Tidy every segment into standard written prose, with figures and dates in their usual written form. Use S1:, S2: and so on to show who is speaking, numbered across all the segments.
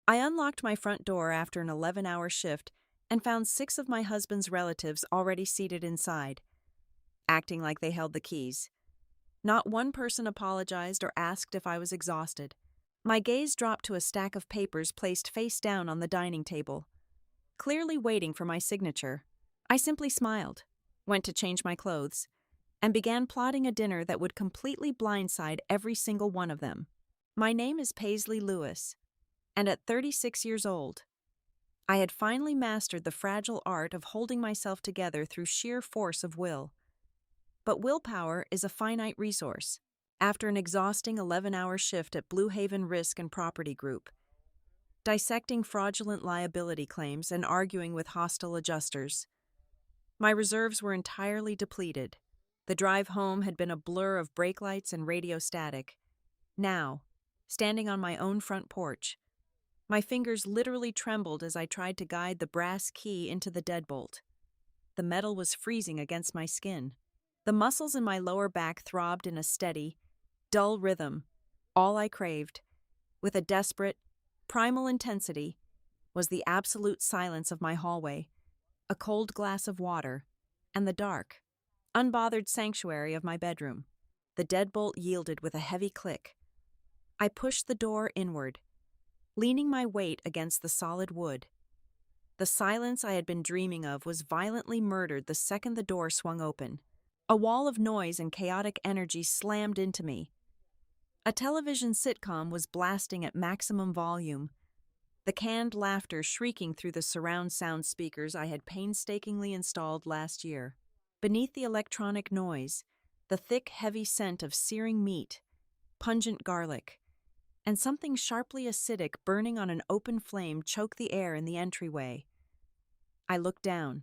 S1: I unlocked my front door after an 11-hour shift and found 6 of my husband's relatives already seated inside, acting like they held the keys. Not one person apologized or asked if I was exhausted. My gaze dropped to a stack of papers placed face down on the dining table, clearly waiting for my signature. I simply smiled, went to change my clothes, and began plotting a dinner that would completely blindside every single one of them. My name is Paisley Lewis, and at 36 years old, I had finally mastered the fragile art of holding myself together through sheer force of will. But willpower is a finite resource. After an exhausting 11-hour shift at Blue Haven Risk and Property Group, dissecting fraudulent liability claims and arguing with hostile adjusters, my reserves were entirely depleted. The drive home had been a blur of brake lights and radio static. Now, standing on my own front porch, my fingers literally trembled as I tried to guide the brass key into the deadbolt. The metal was freezing against my skin. The muscles in my lower back throbbed in a steady, dull rhythm. All I craved, with a desperate, primal intensity, was the absolute silence of my hallway, a cold glass of water, and the dark, unbothered sanctuary of my bedroom. The deadbolt yielded with a heavy click. I pushed the door inward, leaning my weight against the solid wood. The silence I had been dreaming of was violently murdered the second the door swung open. A wall of noise and chaotic energy slammed into me. A television sitcom was blasting at maximum volume, the canned laughter shrieking through the surround sound speakers I had painstakingly installed last year. Beneath the electronic noise, the thick, heavy scent of searing meat, pungent garlic, and something sharply acidic burning on an open flame choked the air in the entryway. I looked down.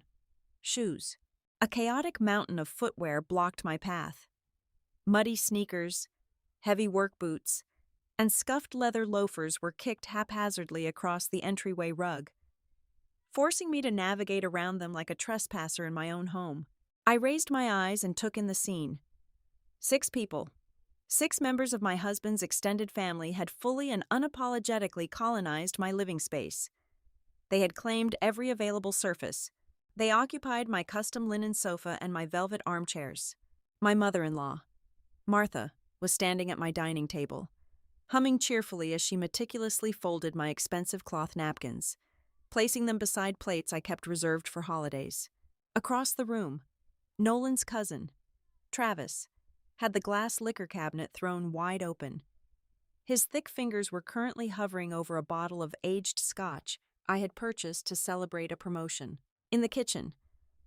S1: Shoes. A chaotic mountain of footwear blocked my path. Muddy sneakers, heavy work boots, and scuffed leather loafers were kicked haphazardly across the entryway rug, forcing me to navigate around them like a trespasser in my own home. I raised my eyes and took in the scene. 6 people. 6 members of my husband's extended family had fully and unapologetically colonized my living space. They had claimed every available surface. They occupied my custom linen sofa and my velvet armchairs. My mother-in-law, Martha, was standing at my dining table, humming cheerfully as she meticulously folded my expensive cloth napkins, placing them beside plates I kept reserved for holidays. Across the room, Nolan's cousin, Travis, had the glass liquor cabinet thrown wide open. His thick fingers were currently hovering over a bottle of aged scotch I had purchased to celebrate a promotion. In the kitchen,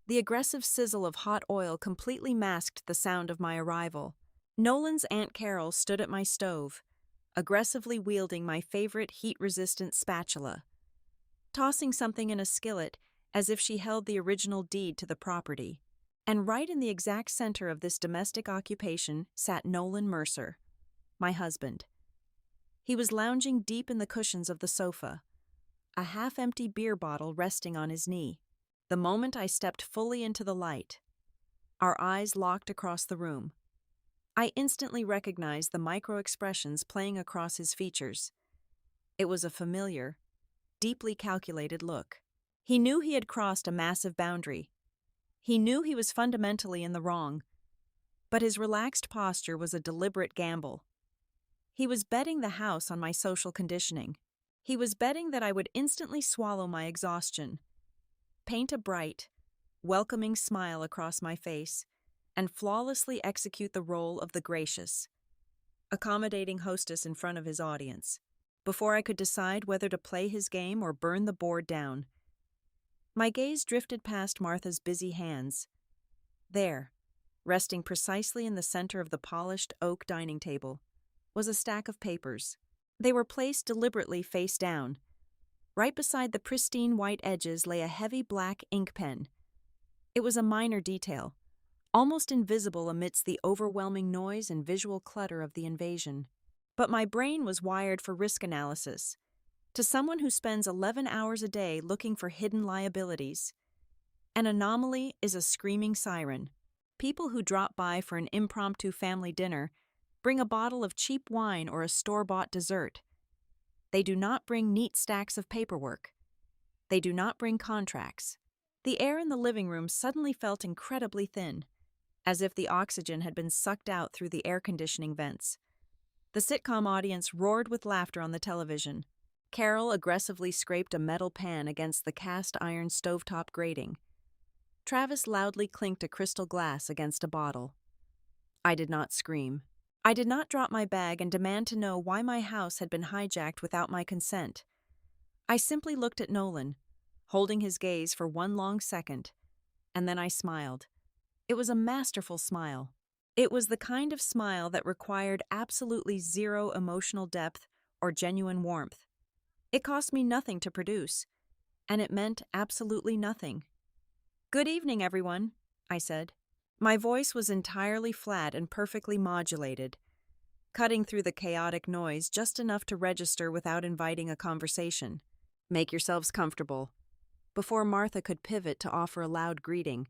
S1: the aggressive sizzle of hot oil completely masked the sound of my arrival. Nolan's Aunt Carol stood at my stove, aggressively wielding my favorite heat-resistant spatula, tossing something in a skillet as if she held the original deed to the property. And right in the exact center of this domestic occupation sat Nolan Mercer, my husband. He was lounging deep in the cushions of the sofa, a half-empty beer bottle resting on his knee. The moment I stepped fully into the light, our eyes locked across the room. I instantly recognized the micro-expressions playing across his features. It was a familiar, deeply calculated look. He knew he had crossed a massive boundary. He knew he was fundamentally in the wrong, but his relaxed posture was a deliberate gamble. He was betting the house on my social conditioning. He was betting that I would instantly swallow my exhaustion, paint a bright, welcoming smile across my face, and flawlessly execute the role of the gracious, accommodating hostess in front of his audience, before I could decide whether to play his game or burn the board down. My gaze drifted past Martha's busy hands. There, resting precisely in the center of the polished oak dining table, was a stack of papers. They were placed deliberately face down. Right beside the pristine white edges lay a heavy black ink pen. It was a minor detail, almost invisible amidst the overwhelming noise and visual clutter of the invasion. But my brain was wired for risk analysis. To someone who spends 11 hours a day looking for hidden liabilities, an anomaly is a screaming siren. People who drop by for an impromptu family dinner bring a bottle of cheap wine or a store-bought dessert. They do not bring neat stacks of paperwork. They do not bring contracts. The air in the living room suddenly felt incredibly thin, as if the oxygen had been sucked out through the air conditioning vents. The sitcom audience roared with laughter on the television. Carol aggressively scraped a metal pan against the cast iron stovetop grating. Travis loudly clinked a crystal glass against a bottle. I did not scream. I did not drop my bag and demand to know why my house had been hijacked without my consent. I simply looked at Nolan, holding his gaze for one long second, and then I smiled. It was a masterful smile. It was the kind of smile that required absolutely zero emotional depth or genuine warmth. It cost me nothing to produce, and it meant absolutely nothing. "Good evening, everyone," I said. My voice was entirely flat and perfectly modulated, cutting through the chaotic noise just enough to register without inviting a conversation. "Make yourselves comfortable," before Martha could pivot to offer a loud greeting,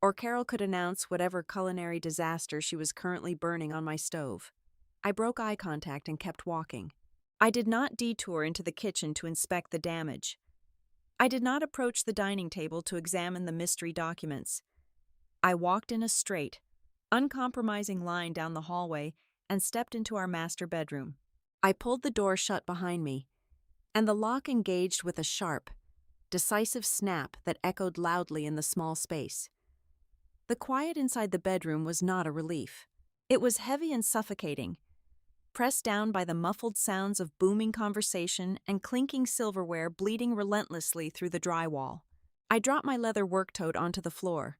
S1: or Carol could announce whatever culinary disaster she was currently burning on my stove. I broke eye contact and kept walking. I did not detour into the kitchen to inspect the damage. I did not approach the dining table to examine the mystery documents. I walked in a straight, uncompromising line down the hallway and stepped into our master bedroom. I pulled the door shut behind me, and the lock engaged with a sharp, decisive snap that echoed loudly in the small space. The quiet inside the bedroom was not a relief. It was heavy and suffocating, pressed down by the muffled sounds of booming conversation and clinking silverware bleeding relentlessly through the drywall. I dropped my leather work tote onto the floor,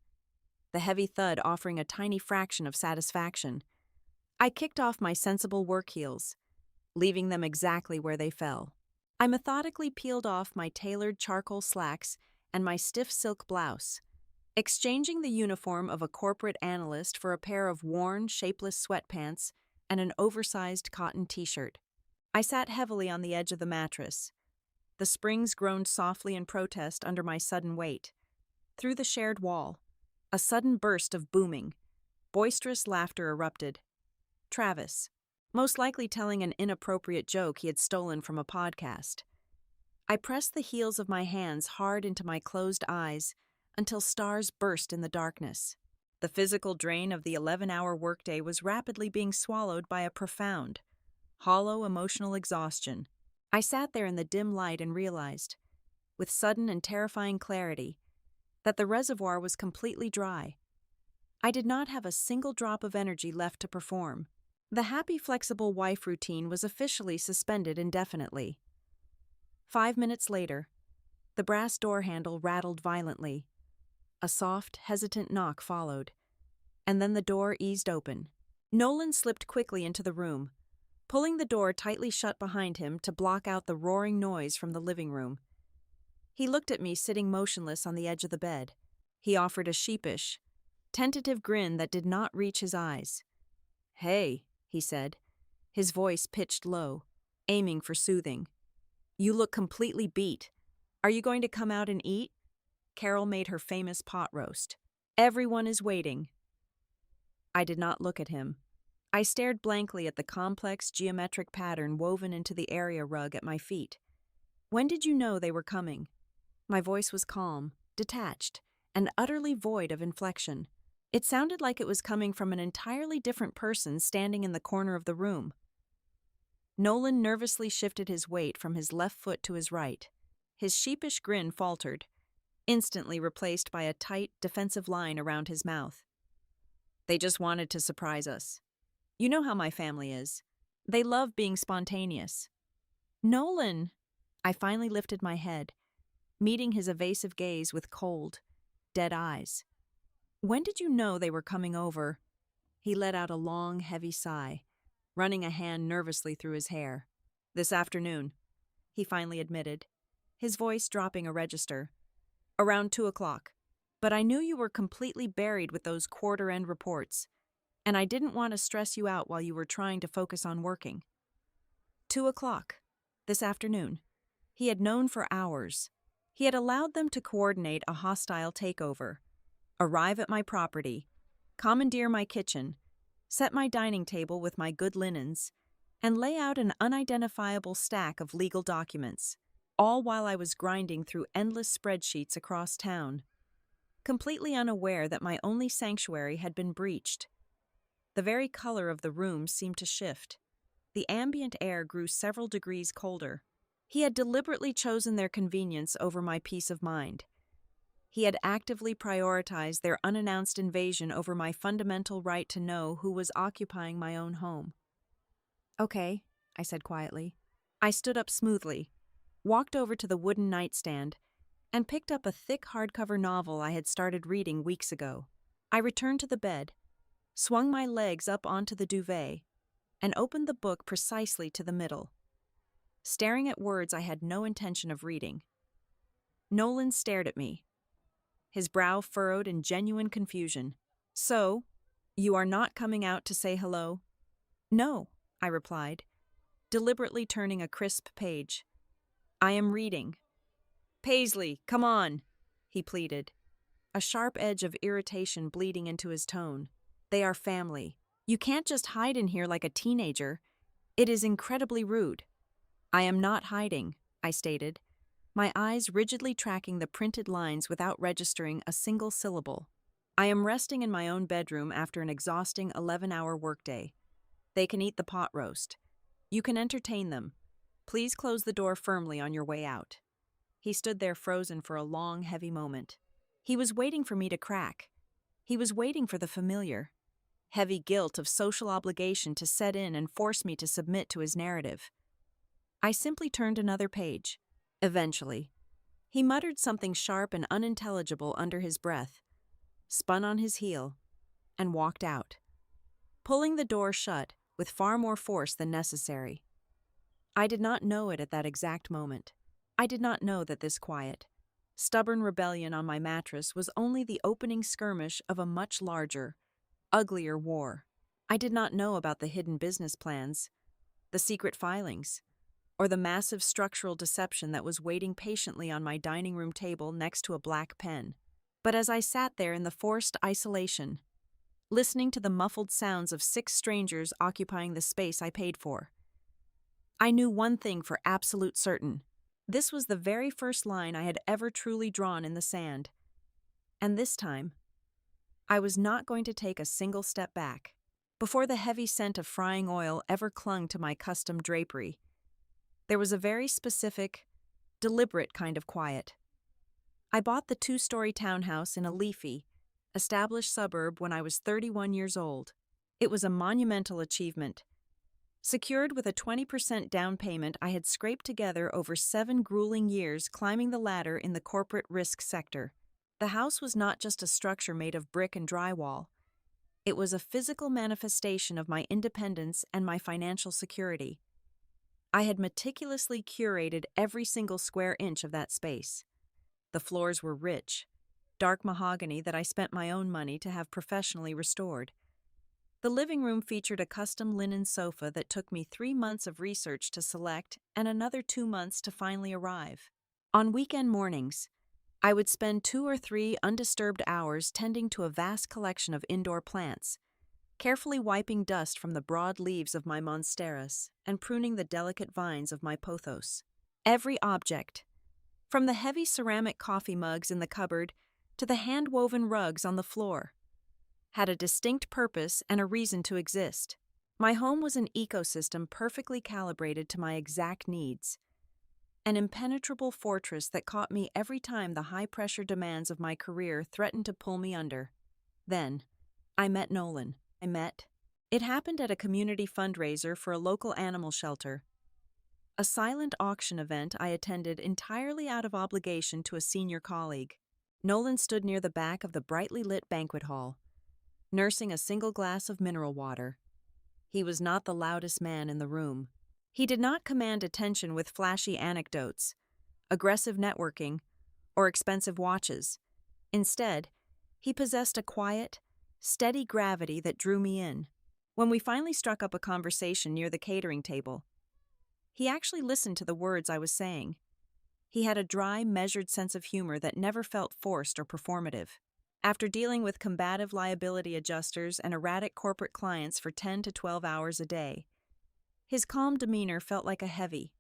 S1: the heavy thud offering a tiny fraction of satisfaction. I kicked off my sensible work heels, leaving them exactly where they fell. I methodically peeled off my tailored charcoal slacks and my stiff silk blouse, exchanging the uniform of a corporate analyst for a pair of worn, shapeless sweatpants and an oversized cotton t-shirt. I sat heavily on the edge of the mattress. The springs groaned softly in protest under my sudden weight. Through the shared wall, a sudden burst of booming, boisterous laughter erupted. Travis, most likely telling an inappropriate joke he had stolen from a podcast. I pressed the heels of my hands hard into my closed eyes until stars burst in the darkness. The physical drain of the 11-hour workday was rapidly being swallowed by a profound, hollow emotional exhaustion. I sat there in the dim light and realized, with sudden and terrifying clarity, that the reservoir was completely dry. I did not have a single drop of energy left to perform. The happy, flexible wife routine was officially suspended indefinitely. 5 minutes later, the brass door handle rattled violently. A soft, hesitant knock followed, and then the door eased open. Nolan slipped quickly into the room, pulling the door tightly shut behind him to block out the roaring noise from the living room. He looked at me sitting motionless on the edge of the bed. He offered a sheepish, tentative grin that did not reach his eyes. "Hey," he said, his voice pitched low, aiming for soothing. "You look completely beat. Are you going to come out and eat?" Carol made her famous pot roast. "Everyone is waiting." I did not look at him. I stared blankly at the complex geometric pattern woven into the area rug at my feet. "When did you know they were coming?" My voice was calm, detached, and utterly void of inflection. It sounded like it was coming from an entirely different person standing in the corner of the room. Nolan nervously shifted his weight from his left foot to his right. His sheepish grin faltered, instantly replaced by a tight, defensive line around his mouth. "They just wanted to surprise us. You know how my family is. They love being spontaneous." "Nolan!" I finally lifted my head, meeting his evasive gaze with cold, dead eyes. "When did you know they were coming over?" He let out a long, heavy sigh, running a hand nervously through his hair. "This afternoon," he finally admitted, his voice dropping a register. "Around 2 o'clock. But I knew you were completely buried with those quarter-end reports, and I didn't want to stress you out while you were trying to focus on working." 2 o'clock. This afternoon. He had known for hours. He had allowed them to coordinate a hostile takeover, arrive at my property, commandeer my kitchen, set my dining table with my good linens, and lay out an unidentifiable stack of legal documents, all while I was grinding through endless spreadsheets across town, completely unaware that my only sanctuary had been breached. The very color of the room seemed to shift. The ambient air grew several degrees colder. He had deliberately chosen their convenience over my peace of mind. He had actively prioritized their unannounced invasion over my fundamental right to know who was occupying my own home. "Okay," I said quietly. I stood up smoothly, walked over to the wooden nightstand, and picked up a thick hardcover novel I had started reading weeks ago. I returned to the bed, swung my legs up onto the duvet, and opened the book precisely to the middle, staring at words I had no intention of reading. Nolan stared at me, his brow furrowed in genuine confusion. "So, you are not coming out to say hello?" "No," I replied, deliberately turning a crisp page. "I am reading." "Paisley, come on," he pleaded, a sharp edge of irritation bleeding into his tone. "They are family. You can't just hide in here like a teenager. It is incredibly rude." "I am not hiding," I stated, my eyes rigidly tracking the printed lines without registering a single syllable. "I am resting in my own bedroom after an exhausting 11-hour workday. They can eat the pot roast. You can entertain them. Please close the door firmly on your way out." He stood there frozen for a long, heavy moment. He was waiting for me to crack. He was waiting for the familiar, heavy guilt of social obligation to set in and force me to submit to his narrative. I simply turned another page. Eventually, he muttered something sharp and unintelligible under his breath, spun on his heel, and walked out, pulling the door shut with far more force than necessary. I did not know it at that exact moment. I did not know that this quiet, stubborn rebellion on my mattress was only the opening skirmish of a much larger, uglier war. I did not know about the hidden business plans, the secret filings, or the massive structural deception that was waiting patiently on my dining room table next to a black pen. But as I sat there in the forced isolation, listening to the muffled sounds of 6 strangers occupying the space I paid for, I knew one thing for absolute certain. This was the very first line I had ever truly drawn in the sand. And this time, I was not going to take a single step back. Before the heavy scent of frying oil ever clung to my custom drapery, there was a very specific, deliberate kind of quiet. I bought the 2-story townhouse in a leafy, established suburb when I was 31 years old. It was a monumental achievement. Secured with a 20% down payment I had scraped together over 7 grueling years climbing the ladder in the corporate risk sector. The house was not just a structure made of brick and drywall. It was a physical manifestation of my independence and my financial security. I had meticulously curated every single square inch of that space. The floors were rich, dark mahogany that I spent my own money to have professionally restored. The living room featured a custom linen sofa that took me 3 months of research to select and another 2 months to finally arrive. On weekend mornings, I would spend 2 or 3 undisturbed hours tending to a vast collection of indoor plants, carefully wiping dust from the broad leaves of my monsteras and pruning the delicate vines of my pothos. Every object, from the heavy ceramic coffee mugs in the cupboard to the hand-woven rugs on the floor, had a distinct purpose and a reason to exist. My home was an ecosystem perfectly calibrated to my exact needs, an impenetrable fortress that caught me every time the high-pressure demands of my career threatened to pull me under. Then, I met Nolan. It happened at a community fundraiser for a local animal shelter. A silent auction event I attended entirely out of obligation to a senior colleague. Nolan stood near the back of the brightly lit banquet hall, nursing a single glass of mineral water. He was not the loudest man in the room. He did not command attention with flashy anecdotes, aggressive networking, or expensive watches. Instead, he possessed a quiet, steady gravity that drew me in. When we finally struck up a conversation near the catering table, he actually listened to the words I was saying. He had a dry, measured sense of humor that never felt forced or performative. After dealing with combative liability adjusters and erratic corporate clients for 10 to 12 hours a day, His calm demeanor felt like a heavy,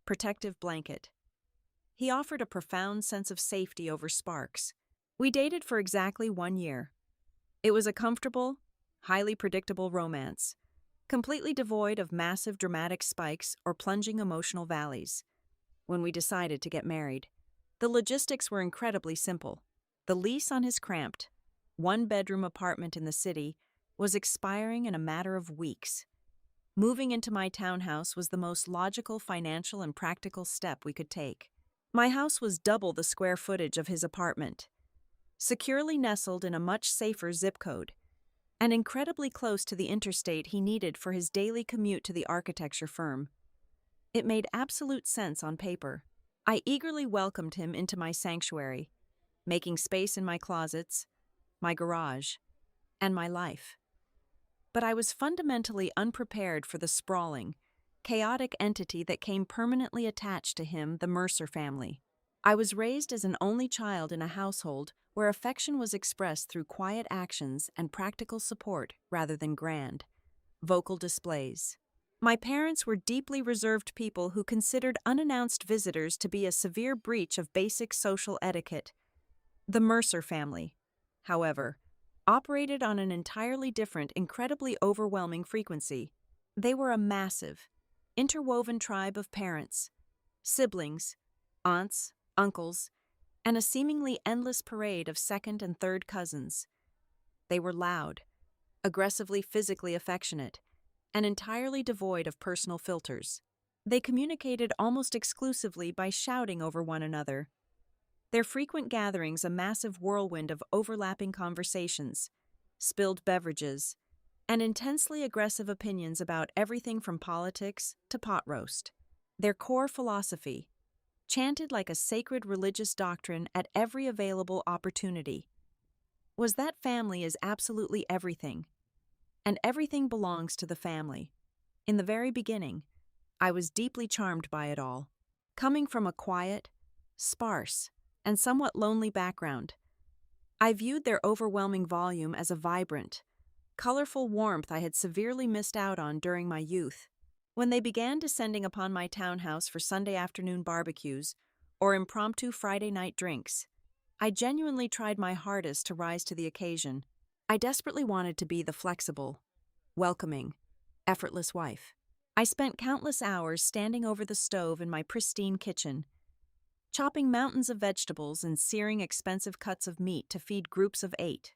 S1: protective blanket. He offered a profound sense of safety over sparks. We dated for exactly 1 year. It was a comfortable, highly predictable romance, completely devoid of massive dramatic spikes or plunging emotional valleys. When we decided to get married, the logistics were incredibly simple. The lease on his cramped, one-bedroom apartment in the city was expiring in a matter of weeks. Moving into my townhouse was the most logical financial and practical step we could take. My house was double the square footage of his apartment, securely nestled in a much safer zip code, and incredibly close to the interstate he needed for his daily commute to the architecture firm. It made absolute sense on paper. I eagerly welcomed him into my sanctuary, making space in my closets, my garage, and my life. But I was fundamentally unprepared for the sprawling, chaotic entity that came permanently attached to him, the Mercer family. I was raised as an only child in a household where affection was expressed through quiet actions and practical support rather than grand, vocal displays. My parents were deeply reserved people who considered unannounced visitors to be a severe breach of basic social etiquette. The Mercer family, however, operated on an entirely different, incredibly overwhelming frequency. They were a massive, interwoven tribe of parents, siblings, aunts, uncles, and a seemingly endless parade of second and third cousins. They were loud, aggressively physically affectionate, and entirely devoid of personal filters. They communicated almost exclusively by shouting over one another. Their frequent gatherings a massive whirlwind of overlapping conversations, spilled beverages, and intensely aggressive opinions about everything from politics to pot roast. Their core philosophy, chanted like a sacred religious doctrine at every available opportunity, was that family is absolutely everything, and everything belongs to the family. In the very beginning, I was deeply charmed by it all. Coming from a quiet, sparse, and somewhat lonely background, I viewed their overwhelming volume as a vibrant, colorful warmth I had severely missed out on during my youth. When they began descending upon my townhouse for Sunday afternoon barbecues or impromptu Friday night drinks, I genuinely tried my hardest to rise to the occasion. I desperately wanted to be the flexible, welcoming, effortless wife. I spent countless hours standing over the stove in my pristine kitchen, chopping mountains of vegetables and searing expensive cuts of meat to feed groups of 8,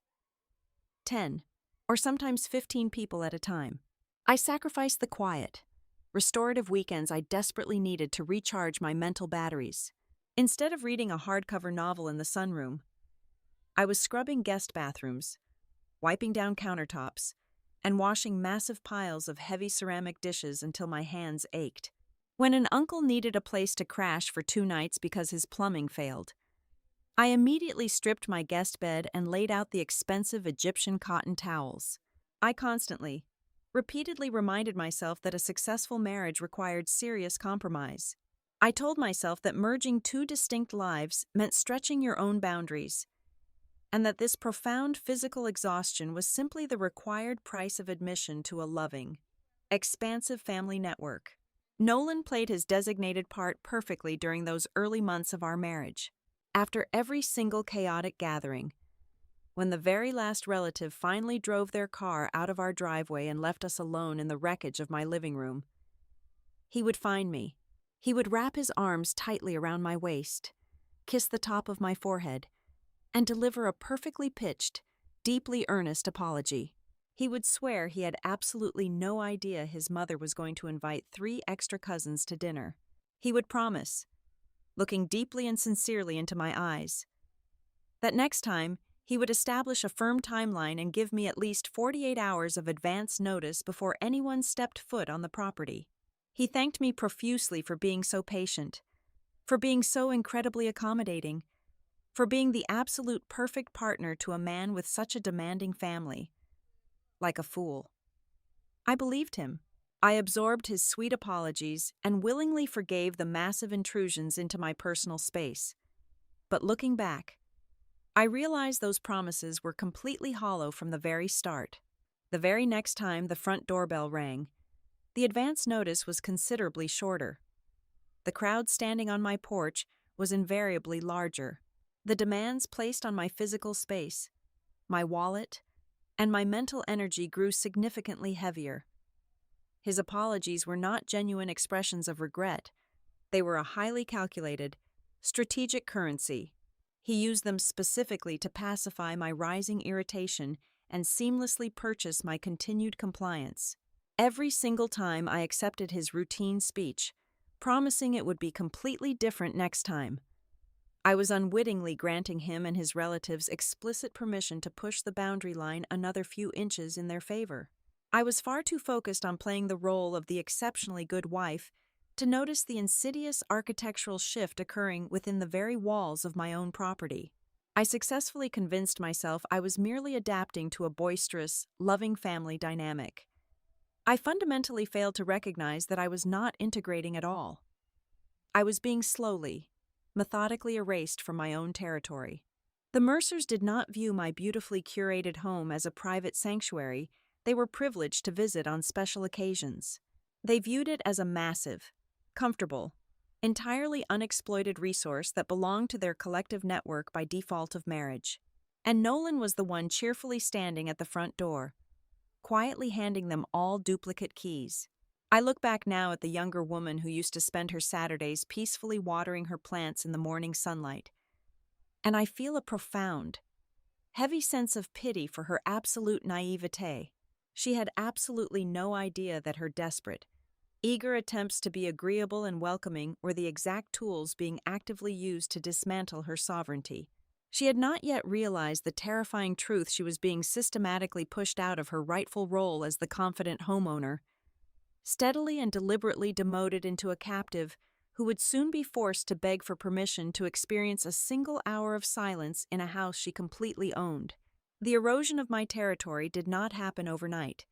S1: 10, or sometimes 15 people at a time. I sacrificed the quiet, restorative weekends I desperately needed to recharge my mental batteries. Instead of reading a hardcover novel in the sunroom, I was scrubbing guest bathrooms, wiping down countertops, and washing massive piles of heavy ceramic dishes until my hands ached. When an uncle needed a place to crash for 2 nights because his plumbing failed, I immediately stripped my guest bed and laid out the expensive Egyptian cotton towels. I constantly, repeatedly reminded myself that a successful marriage required serious compromise. I told myself that merging 2 distinct lives meant stretching your own boundaries, and that this profound physical exhaustion was simply the required price of admission to a loving, expansive family network. Nolan played his designated part perfectly during those early months of our marriage. After every single chaotic gathering, when the very last relative finally drove their car out of our driveway and left us alone in the wreckage of my living room, he would find me. He would wrap his arms tightly around my waist, kiss the top of my forehead, and deliver a perfectly pitched, deeply earnest apology. He would swear he had absolutely no idea his mother was going to invite 3 extra cousins to dinner. He would promise, looking deeply and sincerely into my eyes, that next time he would establish a firm timeline and give me at least 48 hours of advance notice before anyone stepped foot on the property. He thanked me profusely for being so patient, for being so incredibly accommodating, for being the absolute perfect partner to a man with such a demanding family. Like a fool, I believed him. I absorbed his sweet apologies and willingly forgave the massive intrusions into my personal space. But looking back, I realized those promises were completely hollow from the very start. The very next time the front doorbell rang, The advance notice was considerably shorter. The crowd standing on my porch was invariably larger. The demands placed on my physical space, my wallet, and my mental energy grew significantly heavier. His apologies were not genuine expressions of regret. They were a highly calculated, strategic currency. He used them specifically to pacify my rising irritation and seamlessly purchase my continued compliance. Every single time I accepted his routine speech, promising it would be completely different next time, I was unwittingly granting him and his relatives explicit permission to push the boundary line another few inches in their favor. I was far too focused on playing the role of the exceptionally good wife to notice the insidious architectural shift occurring within the very walls of my own property. I successfully convinced myself I was merely adapting to a boisterous, loving family dynamic. I fundamentally failed to recognize that I was not integrating at all. I was being slowly, methodically erased from my own territory. The Mercers did not view my beautifully curated home as a private sanctuary they were privileged to visit on special occasions. They viewed it as a massive, comfortable, entirely unexploited resource that belonged to their collective network by default of marriage. And Nolan was the one cheerfully standing at the front door, quietly handing them all duplicate keys. I look back now at the younger woman who used to spend her Saturdays peacefully watering her plants in the morning sunlight, and I feel a profound, heavy sense of pity for her absolute naivete. She had absolutely no idea that her desperate, eager attempts to be agreeable and welcoming were the exact tools being actively used to dismantle her sovereignty. She had not yet realized the terrifying truth she was being systematically pushed out of her rightful role as the confident homeowner, steadily and deliberately demoted into a captive who would soon be forced to beg for permission to experience a single hour of silence in a house she completely owned. The erosion of my territory did not happen overnight,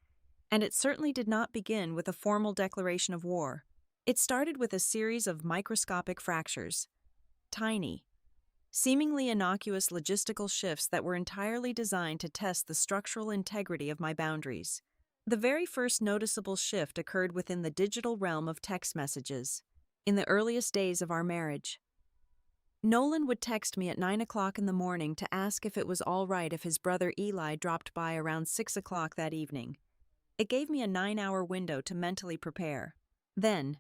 S1: and it certainly did not begin with a formal declaration of war. It started with a series of microscopic fractures, tiny, seemingly innocuous logistical shifts that were entirely designed to test the structural integrity of my boundaries. The very first noticeable shift occurred within the digital realm of text messages. In the earliest days of our marriage, Nolan would text me at 9 o'clock in the morning to ask if it was all right if his brother Eli dropped by around 6 o'clock that evening. It gave me a 9-hour window to mentally prepare. Then,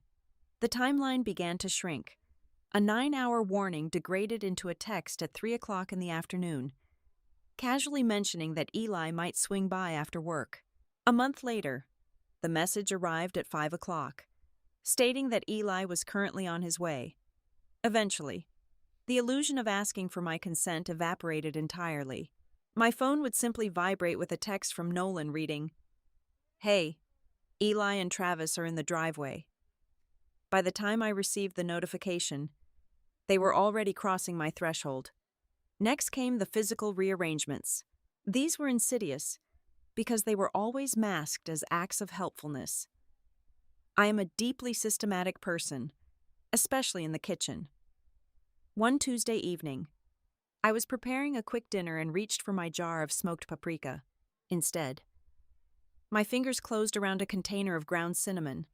S1: the timeline began to shrink. A 9-hour warning degraded into a text at 3 o'clock in the afternoon, casually mentioning that Eli might swing by after work. A month later, the message arrived at 5 o'clock, stating that Eli was currently on his way. Eventually, the illusion of asking for my consent evaporated entirely. My phone would simply vibrate with a text from Nolan reading, "Hey, Eli and Travis are in the driveway." By the time I received the notification, they were already crossing my threshold. Next came the physical rearrangements. These were insidious because they were always masked as acts of helpfulness. I am a deeply systematic person, especially in the kitchen. One Tuesday evening, I was preparing a quick dinner and reached for my jar of smoked paprika. Instead, my fingers closed around a container of ground cinnamon.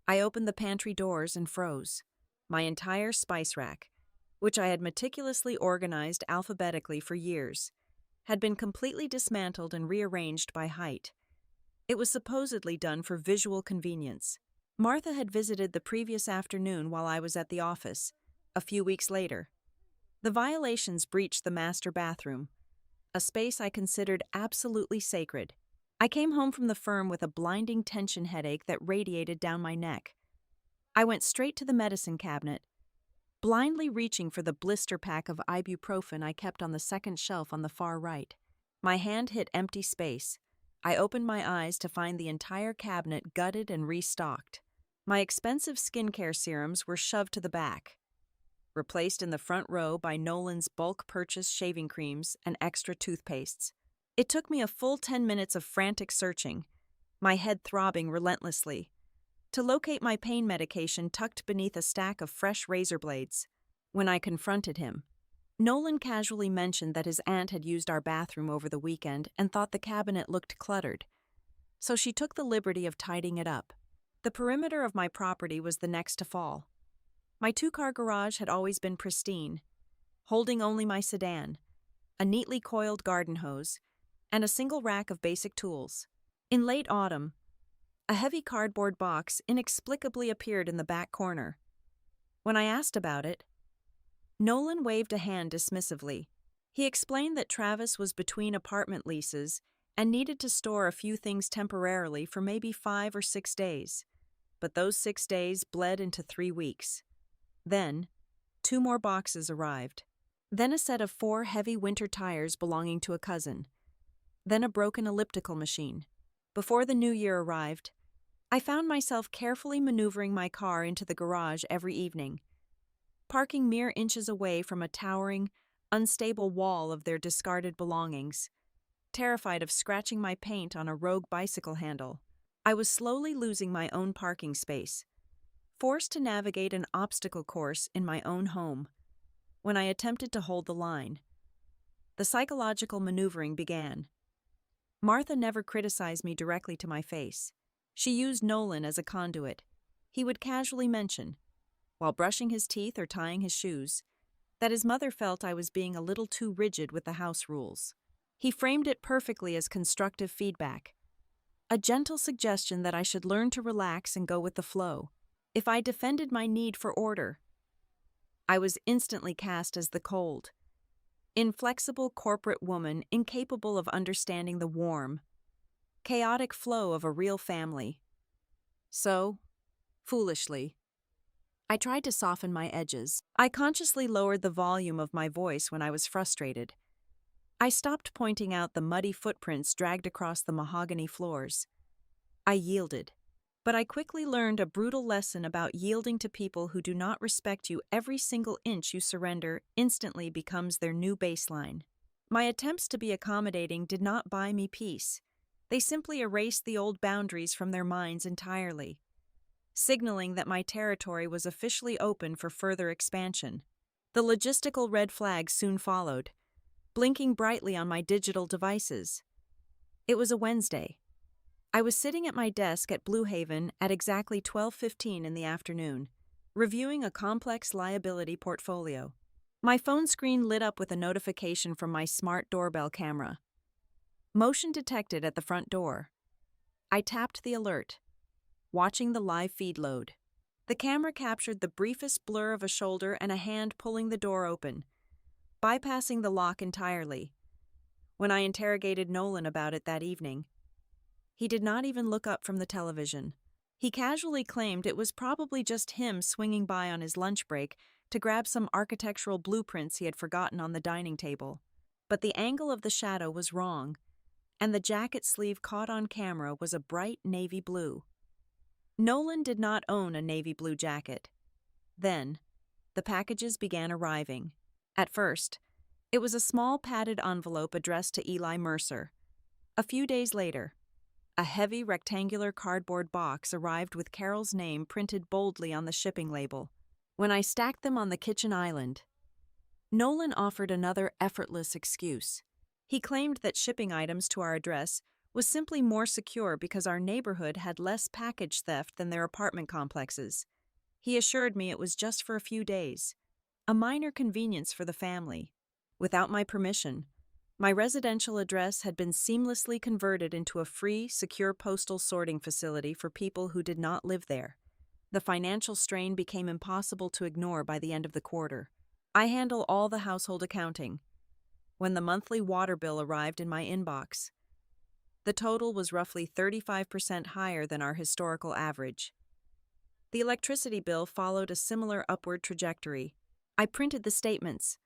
S1: I opened the pantry doors and froze. My entire spice rack, which I had meticulously organized alphabetically for years, had been completely dismantled and rearranged by height. It was supposedly done for visual convenience. Martha had visited the previous afternoon while I was at the office. A few weeks later, the violations breached the master bathroom, a space I considered absolutely sacred. I came home from the firm with a blinding tension headache that radiated down my neck. I went straight to the medicine cabinet, blindly reaching for the blister pack of ibuprofen I kept on the second shelf on the far right. My hand hit empty space. I opened my eyes to find the entire cabinet gutted and restocked. My expensive skincare serums were shoved to the back, replaced in the front row by Nolan's bulk purchase shaving creams and extra toothpastes. It took me a full 10 minutes of frantic searching, my head throbbing relentlessly, to locate my pain medication tucked beneath a stack of fresh razor blades. When I confronted him, Nolan casually mentioned that his aunt had used our bathroom over the weekend and thought the cabinet looked cluttered, so she took the liberty of tidying it up. The perimeter of my property was the next to fall. My two-car garage had always been pristine, holding only my sedan, a neatly coiled garden hose, and a single rack of basic tools. In late autumn, a heavy cardboard box inexplicably appeared in the back corner. When I asked about it, Nolan waved a hand dismissively. He explained that Travis was between apartment leases and needed to store a few things temporarily for maybe 5 or 6 days. But those 6 days bled into 3 weeks. Then, 2 more boxes arrived. Then a set of 4 heavy winter tires belonging to a cousin. Then a broken elliptical machine. Before the new year arrived, I found myself carefully maneuvering my car into the garage every evening, parking mere inches away from a towering, unstable wall of their discarded belongings, terrified of scratching my paint on a rogue bicycle handle. I was slowly losing my own parking space, forced to navigate an obstacle course in my own home. When I attempted to hold the line, the psychological maneuvering began. Martha never criticized me directly to my face. She used Nolan as a conduit. He would casually mention, while brushing his teeth or tying his shoes, that his mother felt I was being a little too rigid with the house rules. He framed it perfectly as constructive feedback, a gentle suggestion that I should learn to relax and go with the flow. If I defended my need for order, I was instantly cast as the cold, inflexible corporate woman incapable of understanding the warm, chaotic flow of a real family. So, foolishly, I tried to soften my edges. I consciously lowered the volume of my voice when I was frustrated. I stopped pointing out the muddy footprints dragged across the mahogany floors. I yielded. But I quickly learned a brutal lesson about yielding to people who do not respect you. Every single inch you surrender instantly becomes their new baseline. My attempts to be accommodating did not buy me peace. They simply erased the old boundaries from their minds entirely, signaling that my territory was officially open for further expansion. The logistical red flags soon followed, blinking brightly on my digital devices. It was a Wednesday. I was sitting at my desk at Blue Haven at exactly 12:15 in the afternoon, reviewing a complex liability portfolio. My phone screen lit up with a notification from my smart doorbell camera. Motion detected at the front door. I tapped the alert, watching the live feed load. The camera captured the briefest blur of a shoulder and a hand pulling the door open, bypassing the lock entirely. When I interrogated Nolan about it that evening, he did not even look up from the television. He casually claimed it was probably just him swinging by on his lunch break to grab some architectural blueprints he had forgotten on the dining table. But the angle of the shadow was wrong, and the jacket sleeve caught on camera was a bright navy blue. Nolan did not own a navy blue jacket. Then, the packages began arriving. At first, it was a small padded envelope addressed to Eli Mercer. A few days later, a heavy rectangular cardboard box arrived with Carol's name printed boldly on the shipping label. When I stacked them on the kitchen island, Nolan offered another effortless excuse. He claimed that shipping items to our address was simply more secure because our neighborhood had less package theft than their apartment complexes. He assured me it was just for a few days, a minor convenience for the family. Without my permission, my residential address had been seamlessly converted into a free, secure postal sorting facility for people who did not live there. The financial strain became impossible to ignore by the end of the quarter. I handle all the household accounting. When the monthly water bill arrived in my inbox, the total was roughly 35% higher than our historical average. The electricity bill followed a similar upward trajectory. I printed the statements,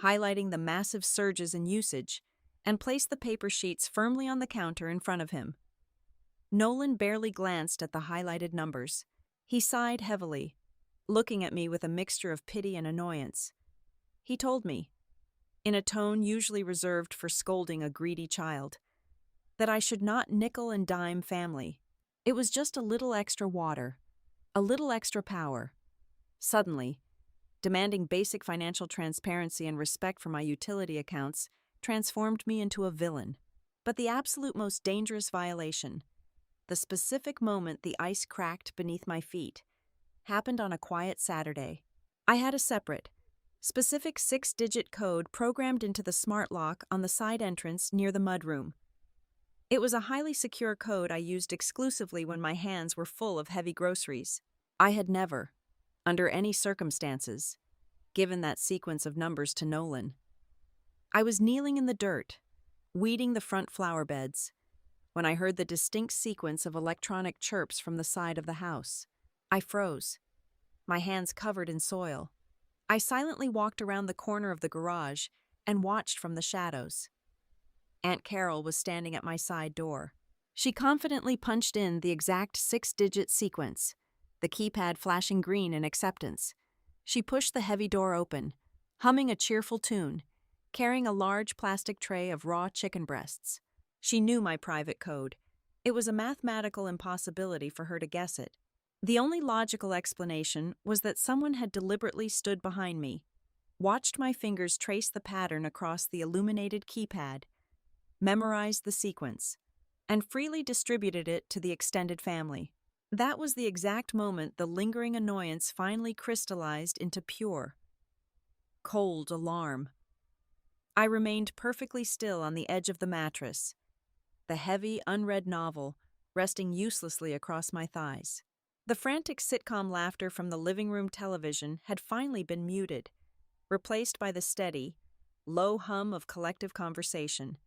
S1: highlighting the massive surges in usage, and placed the paper sheets firmly on the counter in front of him. Nolan barely glanced at the highlighted numbers. He sighed heavily, looking at me with a mixture of pity and annoyance. He told me, in a tone usually reserved for scolding a greedy child, that I should not nickel and dime family. It was just a little extra water, a little extra power. Suddenly, demanding basic financial transparency and respect for my utility accounts transformed me into a villain. But the absolute most dangerous violation, The specific moment the ice cracked beneath my feet happened on a quiet Saturday. I had a separate, specific 6-digit code programmed into the smart lock on the side entrance near the mudroom. It was a highly secure code I used exclusively when my hands were full of heavy groceries. I had never, under any circumstances, given that sequence of numbers to Nolan. I was kneeling in the dirt, weeding the front flower beds, when I heard the distinct sequence of electronic chirps from the side of the house. I froze, my hands covered in soil. I silently walked around the corner of the garage and watched from the shadows. Aunt Carol was standing at my side door. She confidently punched in the exact 6-digit sequence, the keypad flashing green in acceptance. She pushed the heavy door open, humming a cheerful tune, carrying a large plastic tray of raw chicken breasts. She knew my private code. It was a mathematical impossibility for her to guess it. The only logical explanation was that someone had deliberately stood behind me, watched my fingers trace the pattern across the illuminated keypad, memorized the sequence, and freely distributed it to the extended family. That was the exact moment the lingering annoyance finally crystallized into pure, cold alarm. I remained perfectly still on the edge of the mattress, the heavy, unread novel resting uselessly across my thighs. The frantic sitcom laughter from the living room television had finally been muted, replaced by the steady, low hum of collective conversation.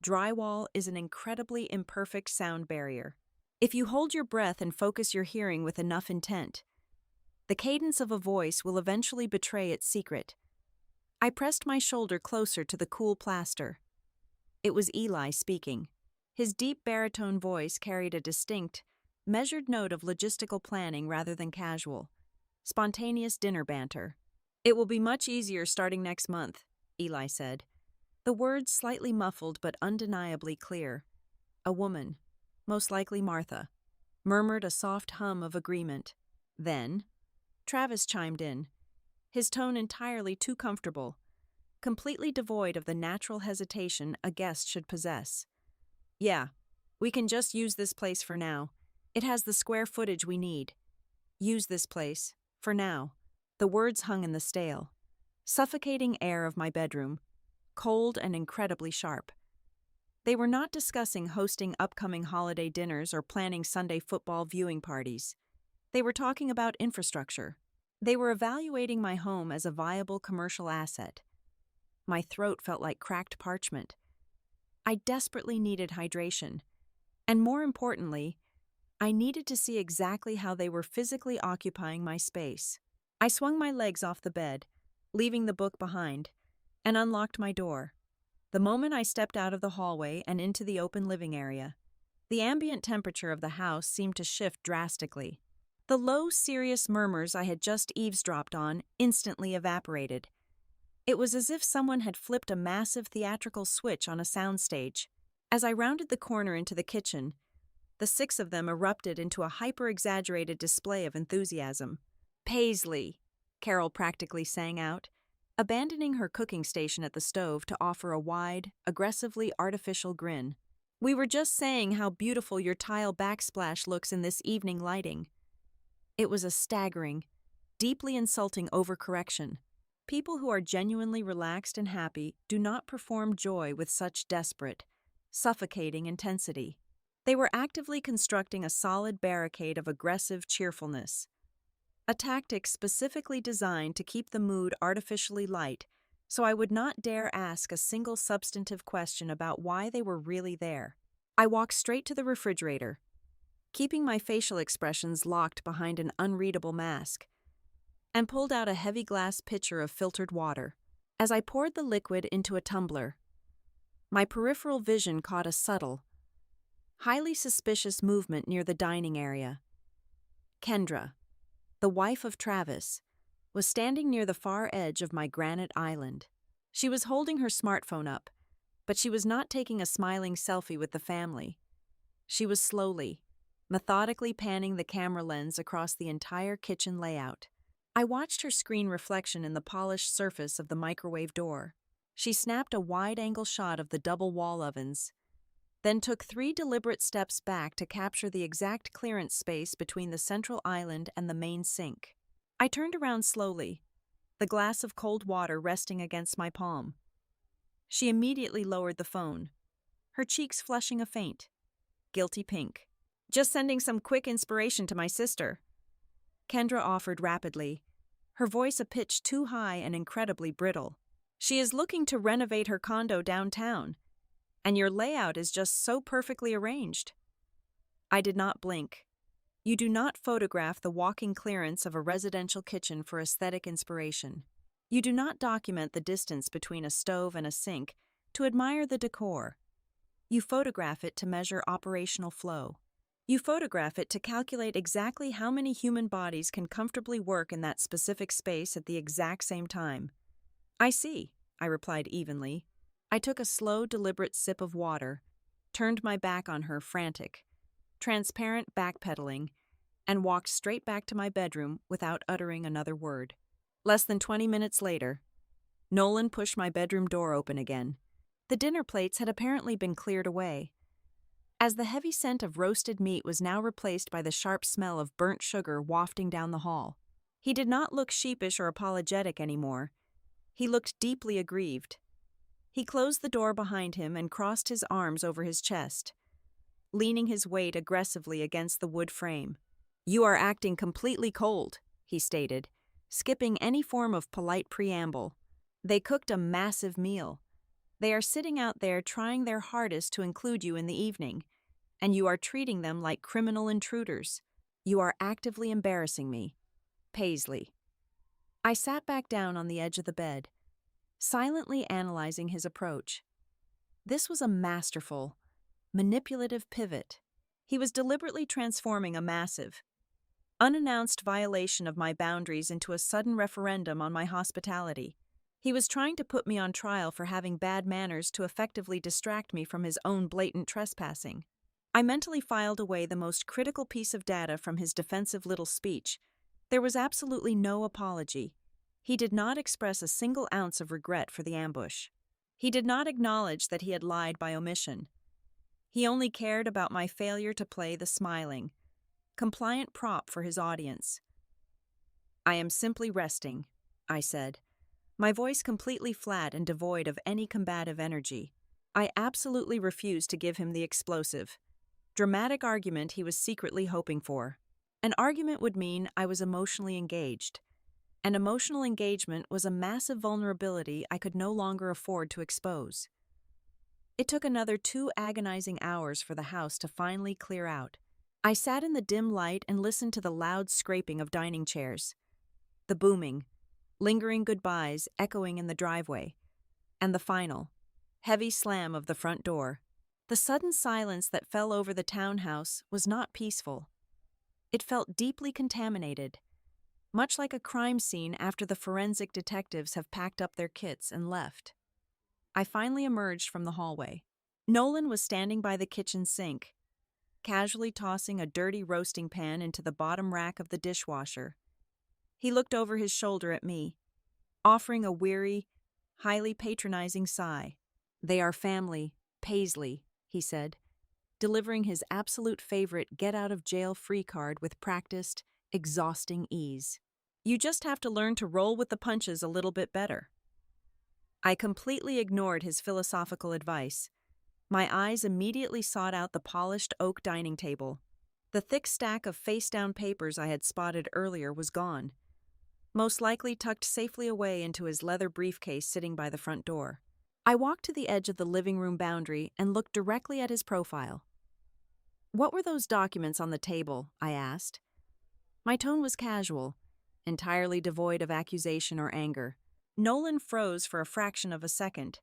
S1: Drywall is an incredibly imperfect sound barrier. If you hold your breath and focus your hearing with enough intent, the cadence of a voice will eventually betray its secret. I pressed my shoulder closer to the cool plaster. It was Eli speaking. His deep baritone voice carried a distinct, measured note of logistical planning rather than casual, spontaneous dinner banter. "It will be much easier starting next month," Eli said. The words slightly muffled but undeniably clear. A woman, most likely Martha, murmured a soft hum of agreement. Then, Travis chimed in, his tone entirely too comfortable, completely devoid of the natural hesitation a guest should possess. "Yeah, we can just use this place for now. It has the square footage we need. Use this place, for now." The words hung in the stale, suffocating air of my bedroom, cold and incredibly sharp. They were not discussing hosting upcoming holiday dinners or planning Sunday football viewing parties. They were talking about infrastructure. They were evaluating my home as a viable commercial asset. My throat felt like cracked parchment. I desperately needed hydration. And more importantly, I needed to see exactly how they were physically occupying my space. I swung my legs off the bed, leaving the book behind, and unlocked my door. The moment I stepped out of the hallway and into the open living area, the ambient temperature of the house seemed to shift drastically. The low, serious murmurs I had just eavesdropped on instantly evaporated. It was as if someone had flipped a massive theatrical switch on a soundstage. As I rounded the corner into the kitchen, the 6 of them erupted into a hyper-exaggerated display of enthusiasm. "Paisley," Carol practically sang out, abandoning her cooking station at the stove to offer a wide, aggressively artificial grin. "We were just saying how beautiful your tile backsplash looks in this evening lighting." It was a staggering, deeply insulting overcorrection. People who are genuinely relaxed and happy do not perform joy with such desperate, suffocating intensity. They were actively constructing a solid barricade of aggressive cheerfulness, a tactic specifically designed to keep the mood artificially light, so I would not dare ask a single substantive question about why they were really there. I walked straight to the refrigerator, keeping my facial expressions locked behind an unreadable mask, and pulled out a heavy glass pitcher of filtered water. As I poured the liquid into a tumbler, my peripheral vision caught a subtle, highly suspicious movement near the dining area. Kendra, the wife of Travis, was standing near the far edge of my granite island. She was holding her smartphone up, but she was not taking a smiling selfie with the family. She was slowly, methodically panning the camera lens across the entire kitchen layout. I watched her screen reflection in the polished surface of the microwave door. She snapped a wide-angle shot of the double wall ovens, then took 3 deliberate steps back to capture the exact clearance space between the central island and the main sink. I turned around slowly, the glass of cold water resting against my palm. She immediately lowered the phone, her cheeks flushing a faint, guilty pink. "Just sending some quick inspiration to my sister," Kendra offered rapidly, her voice a pitch too high and incredibly brittle. "She is looking to renovate her condo downtown, and your layout is just so perfectly arranged." I did not blink. You do not photograph the walking clearance of a residential kitchen for aesthetic inspiration. You do not document the distance between a stove and a sink to admire the decor. You photograph it to measure operational flow. You photograph it to calculate exactly how many human bodies can comfortably work in that specific space at the exact same time. "I see," I replied evenly. I took a slow, deliberate sip of water, turned my back on her, frantic, transparent backpedaling, and walked straight back to my bedroom without uttering another word. Less than 20 minutes later, Nolan pushed my bedroom door open again. The dinner plates had apparently been cleared away, as the heavy scent of roasted meat was now replaced by the sharp smell of burnt sugar wafting down the hall. He did not look sheepish or apologetic anymore. He looked deeply aggrieved. He closed the door behind him and crossed his arms over his chest, leaning his weight aggressively against the wood frame. "You are acting completely cold," he stated, skipping any form of polite preamble. "They cooked a massive meal. They are sitting out there trying their hardest to include you in the evening, and you are treating them like criminal intruders. You are actively embarrassing me. Paisley." I sat back down on the edge of the bed, silently analyzing his approach. This was a masterful, manipulative pivot. He was deliberately transforming a massive, unannounced violation of my boundaries into a sudden referendum on my hospitality. He was trying to put me on trial for having bad manners to effectively distract me from his own blatant trespassing. I mentally filed away the most critical piece of data from his defensive little speech. There was absolutely no apology. He did not express a single ounce of regret for the ambush. He did not acknowledge that he had lied by omission. He only cared about my failure to play the smiling, compliant prop for his audience. "I am simply resting," I said, my voice completely flat and devoid of any combative energy. I absolutely refused to give him the explosive, dramatic argument he was secretly hoping for. An argument would mean I was emotionally engaged, and emotional engagement was a massive vulnerability I could no longer afford to expose. It took another 2 agonizing hours for the house to finally clear out. I sat in the dim light and listened to the loud scraping of dining chairs, the booming, lingering goodbyes echoing in the driveway, and the final, heavy slam of the front door. The sudden silence that fell over the townhouse was not peaceful. It felt deeply contaminated, much like a crime scene after the forensic detectives have packed up their kits and left. I finally emerged from the hallway. Nolan was standing by the kitchen sink, casually tossing a dirty roasting pan into the bottom rack of the dishwasher. He looked over his shoulder at me, offering a weary, highly patronizing sigh. "They are family, Paisley," he said, delivering his absolute favorite get-out-of-jail-free card with practiced, exhausting ease. "You just have to learn to roll with the punches a little bit better." I completely ignored his philosophical advice. My eyes immediately sought out the polished oak dining table. The thick stack of face-down papers I had spotted earlier was gone, most likely tucked safely away into his leather briefcase sitting by the front door. I walked to the edge of the living room boundary and looked directly at his profile. "What were those documents on the table?" I asked. My tone was casual, entirely devoid of accusation or anger. Nolan froze for a fraction of a second,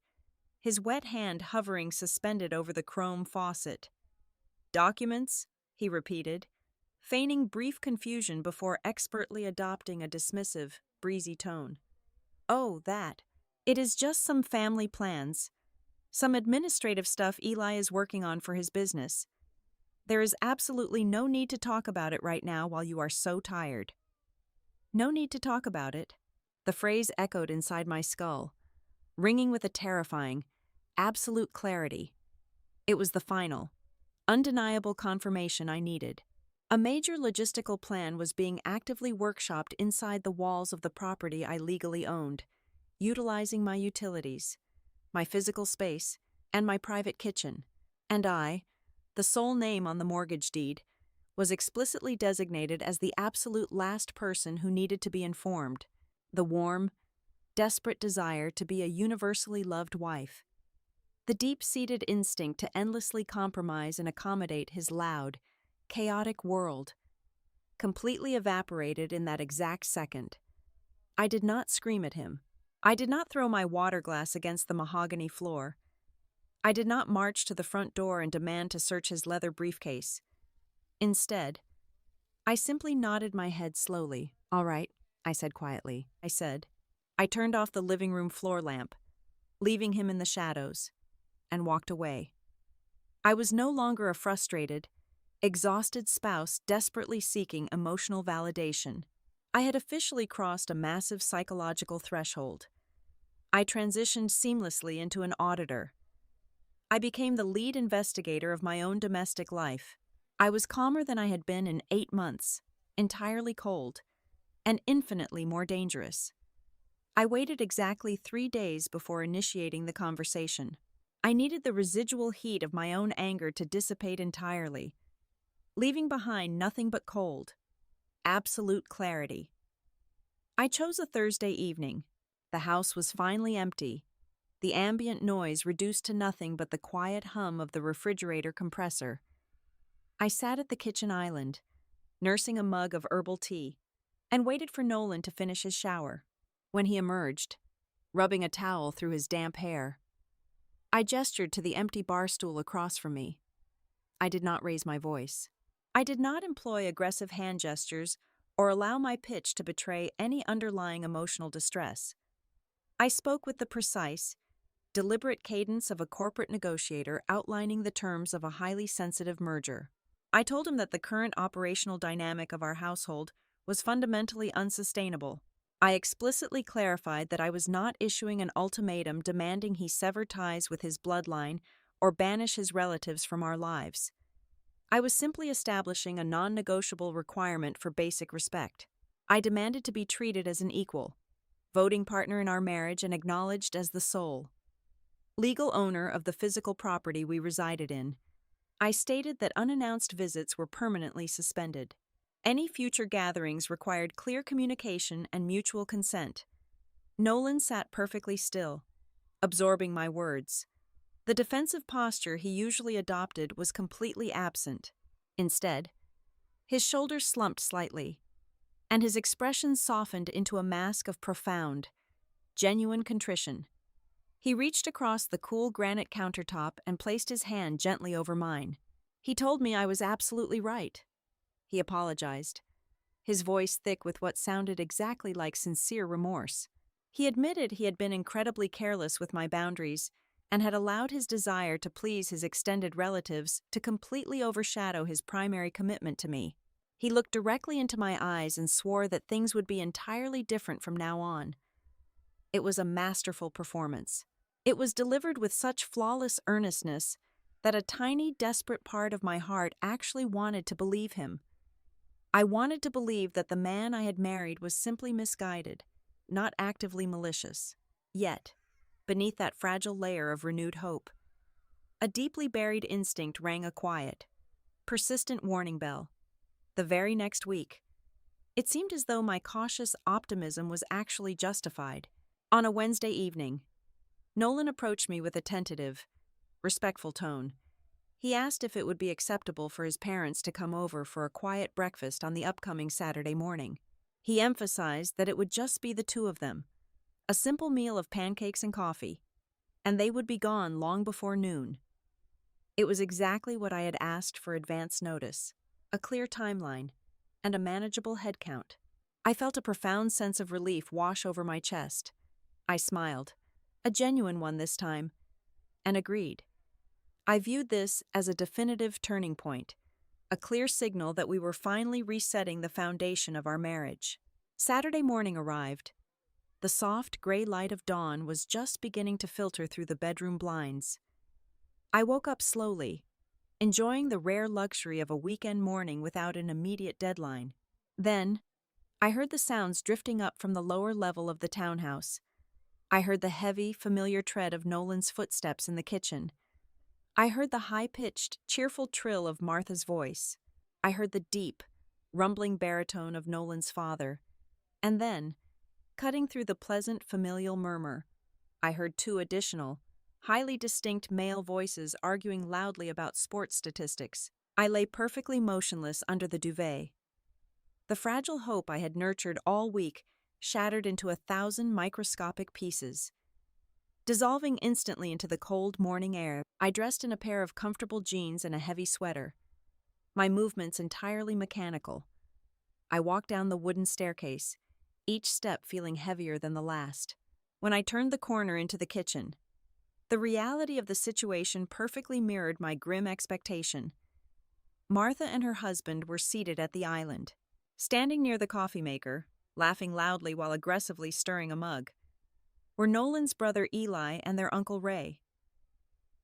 S1: his wet hand hovering suspended over the chrome faucet. "Documents?" he repeated, feigning brief confusion before expertly adopting a dismissive, breezy tone. "Oh, that. It is just some family plans. Some administrative stuff Eli is working on for his business. There is absolutely no need to talk about it right now while you are so tired." No need to talk about it. The phrase echoed inside my skull, ringing with a terrifying, absolute clarity. It was the final, undeniable confirmation I needed. A major logistical plan was being actively workshopped inside the walls of the property I legally owned, utilizing my utilities, my physical space, and my private kitchen. And I, the sole name on the mortgage deed, was explicitly designated as the absolute last person who needed to be informed, the warm, desperate desire to be a universally loved wife. The deep-seated instinct to endlessly compromise and accommodate his loud, chaotic world completely evaporated in that exact second. I did not scream at him. I did not throw my water glass against the mahogany floor. I did not march to the front door and demand to search his leather briefcase. Instead, I simply nodded my head slowly. "All right," I said quietly. I turned off the living room floor lamp, leaving him in the shadows, and walked away. I was no longer a frustrated, exhausted spouse desperately seeking emotional validation. I had officially crossed a massive psychological threshold. I transitioned seamlessly into an auditor. I became the lead investigator of my own domestic life. I was calmer than I had been in 8 months, entirely cold, and infinitely more dangerous. I waited exactly 3 days before initiating the conversation. I needed the residual heat of my own anger to dissipate entirely, leaving behind nothing but cold, absolute clarity. I chose a Thursday evening. The house was finally empty, the ambient noise reduced to nothing but the quiet hum of the refrigerator compressor. I sat at the kitchen island, nursing a mug of herbal tea, and waited for Nolan to finish his shower. When he emerged, rubbing a towel through his damp hair, I gestured to the empty bar stool across from me. I did not raise my voice. I did not employ aggressive hand gestures or allow my pitch to betray any underlying emotional distress. I spoke with the precise, deliberate cadence of a corporate negotiator outlining the terms of a highly sensitive merger. I told him that the current operational dynamic of our household was fundamentally unsustainable. I explicitly clarified that I was not issuing an ultimatum demanding he sever ties with his bloodline or banish his relatives from our lives. I was simply establishing a non-negotiable requirement for basic respect. I demanded to be treated as an equal, voting partner in our marriage and acknowledged as the sole legal owner of the physical property we resided in. I stated that unannounced visits were permanently suspended. Any future gatherings required clear communication and mutual consent. Nolan sat perfectly still, absorbing my words. The defensive posture he usually adopted was completely absent. Instead, his shoulders slumped slightly, and his expression softened into a mask of profound, genuine contrition. He reached across the cool granite countertop and placed his hand gently over mine. He told me I was absolutely right. He apologized, his voice thick with what sounded exactly like sincere remorse. He admitted he had been incredibly careless with my boundaries and had allowed his desire to please his extended relatives to completely overshadow his primary commitment to me. He looked directly into my eyes and swore that things would be entirely different from now on. It was a masterful performance. It was delivered with such flawless earnestness that a tiny, desperate part of my heart actually wanted to believe him. I wanted to believe that the man I had married was simply misguided, not actively malicious. Yet, beneath that fragile layer of renewed hope, a deeply buried instinct rang a quiet, persistent warning bell. The very next week, it seemed as though my cautious optimism was actually justified. On a Wednesday evening, Nolan approached me with a tentative, respectful tone. He asked if it would be acceptable for his parents to come over for a quiet breakfast on the upcoming Saturday morning. He emphasized that it would just be the two of them, a simple meal of pancakes and coffee, and they would be gone long before noon. It was exactly what I had asked for advance notice, a clear timeline, and a manageable head count. I felt a profound sense of relief wash over my chest. I smiled, a genuine one this time, and agreed. I viewed this as a definitive turning point, a clear signal that we were finally resetting the foundation of our marriage. Saturday morning arrived. The soft, gray light of dawn was just beginning to filter through the bedroom blinds. I woke up slowly, enjoying the rare luxury of a weekend morning without an immediate deadline. Then, I heard the sounds drifting up from the lower level of the townhouse. I heard the heavy, familiar tread of Nolan's footsteps in the kitchen. I heard the high-pitched, cheerful trill of Martha's voice. I heard the deep, rumbling baritone of Nolan's father. And then, cutting through the pleasant, familial murmur, I heard two additional, highly distinct male voices arguing loudly about sports statistics. I lay perfectly motionless under the duvet. The fragile hope I had nurtured all week shattered into 1,000 microscopic pieces. Dissolving instantly into the cold morning air, I dressed in a pair of comfortable jeans and a heavy sweater, my movements entirely mechanical. I walked down the wooden staircase, each step feeling heavier than the last. When I turned the corner into the kitchen, the reality of the situation perfectly mirrored my grim expectation. Martha and her husband were seated at the island, standing near the coffee maker, laughing loudly while aggressively stirring a mug, were Nolan's brother Eli and their uncle Ray.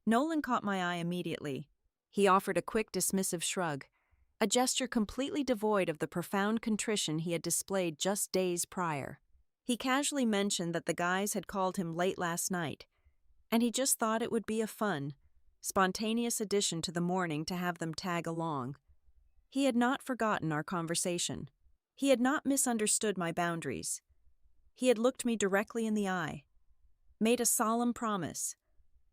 S1: Nolan caught my eye immediately. He offered a quick dismissive shrug, a gesture completely devoid of the profound contrition he had displayed just days prior. He casually mentioned that the guys had called him late last night, and he just thought it would be a fun, spontaneous addition to the morning to have them tag along. He had not forgotten our conversation. He had not misunderstood my boundaries. He had looked me directly in the eye, made a solemn promise,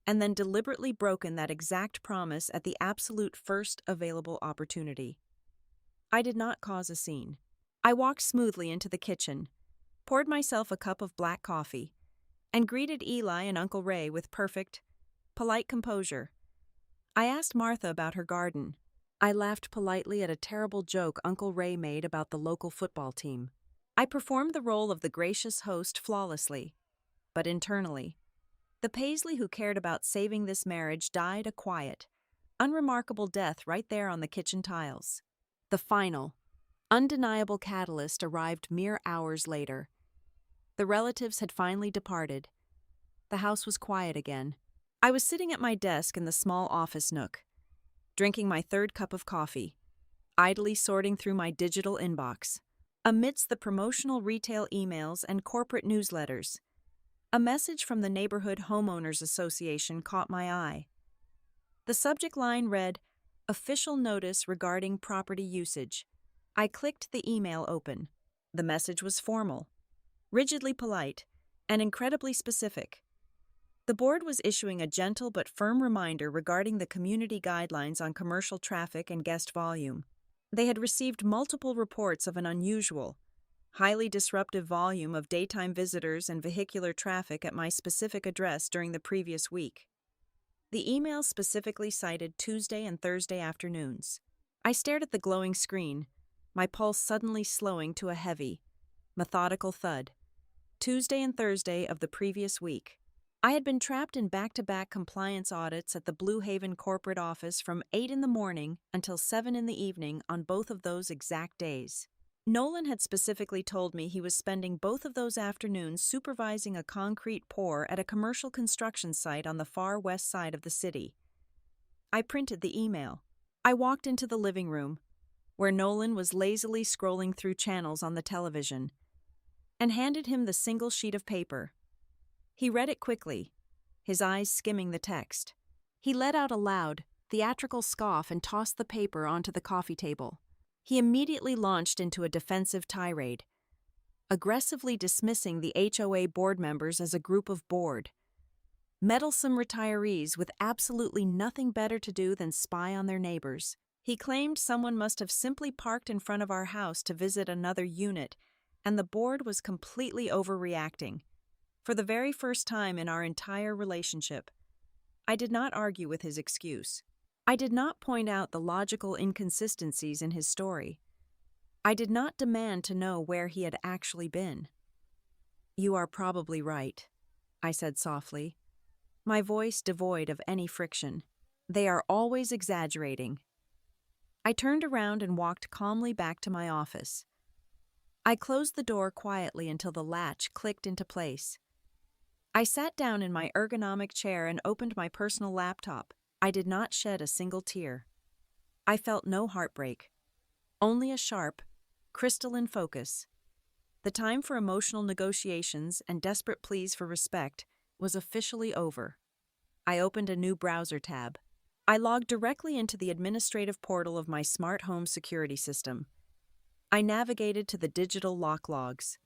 S1: and then deliberately broken that exact promise at the absolute first available opportunity. I did not cause a scene. I walked smoothly into the kitchen, poured myself a cup of black coffee, and greeted Eli and Uncle Ray with perfect, polite composure. I asked Martha about her garden. I laughed politely at a terrible joke Uncle Ray made about the local football team. I performed the role of the gracious host flawlessly, but internally, the Paisley who cared about saving this marriage died a quiet, unremarkable death right there on the kitchen tiles. The final, undeniable catalyst arrived mere hours later. The relatives had finally departed. The house was quiet again. I was sitting at my desk in the small office nook, drinking my third cup of coffee, idly sorting through my digital inbox. Amidst the promotional retail emails and corporate newsletters, a message from the Neighborhood Homeowners Association caught my eye. The subject line read, "Official notice regarding property usage." I clicked the email open. The message was formal, rigidly polite, and incredibly specific. The board was issuing a gentle but firm reminder regarding the community guidelines on commercial traffic and guest volume. They had received multiple reports of an unusual, highly disruptive volume of daytime visitors and vehicular traffic at my specific address during the previous week. The email specifically cited Tuesday and Thursday afternoons. I stared at the glowing screen, my pulse suddenly slowing to a heavy, methodical thud. Tuesday and Thursday of the previous week. I had been trapped in back-to-back compliance audits at the Blue Haven corporate office from 8 in the morning until 7 in the evening on both of those exact days. Nolan had specifically told me he was spending both of those afternoons supervising a concrete pour at a commercial construction site on the far west side of the city. I printed the email. I walked into the living room, where Nolan was lazily scrolling through channels on the television, and handed him the single sheet of paper. He read it quickly, his eyes skimming the text. He let out a loud, theatrical scoff and tossed the paper onto the coffee table. He immediately launched into a defensive tirade, aggressively dismissing the HOA board members as a group of bored, meddlesome retirees with absolutely nothing better to do than spy on their neighbors. He claimed someone must have simply parked in front of our house to visit another unit, and the board was completely overreacting. For the very first time in our entire relationship, I did not argue with his excuse. I did not point out the logical inconsistencies in his story. I did not demand to know where he had actually been. "You are probably right," I said softly, my voice devoid of any friction. "They are always exaggerating." I turned around and walked calmly back to my office. I closed the door quietly until the latch clicked into place. I sat down in my ergonomic chair and opened my personal laptop. I did not shed a single tear. I felt no heartbreak, only a sharp, crystalline focus. The time for emotional negotiations and desperate pleas for respect was officially over. I opened a new browser tab. I logged directly into the administrative portal of my smart home security system. I navigated to the digital lock logs.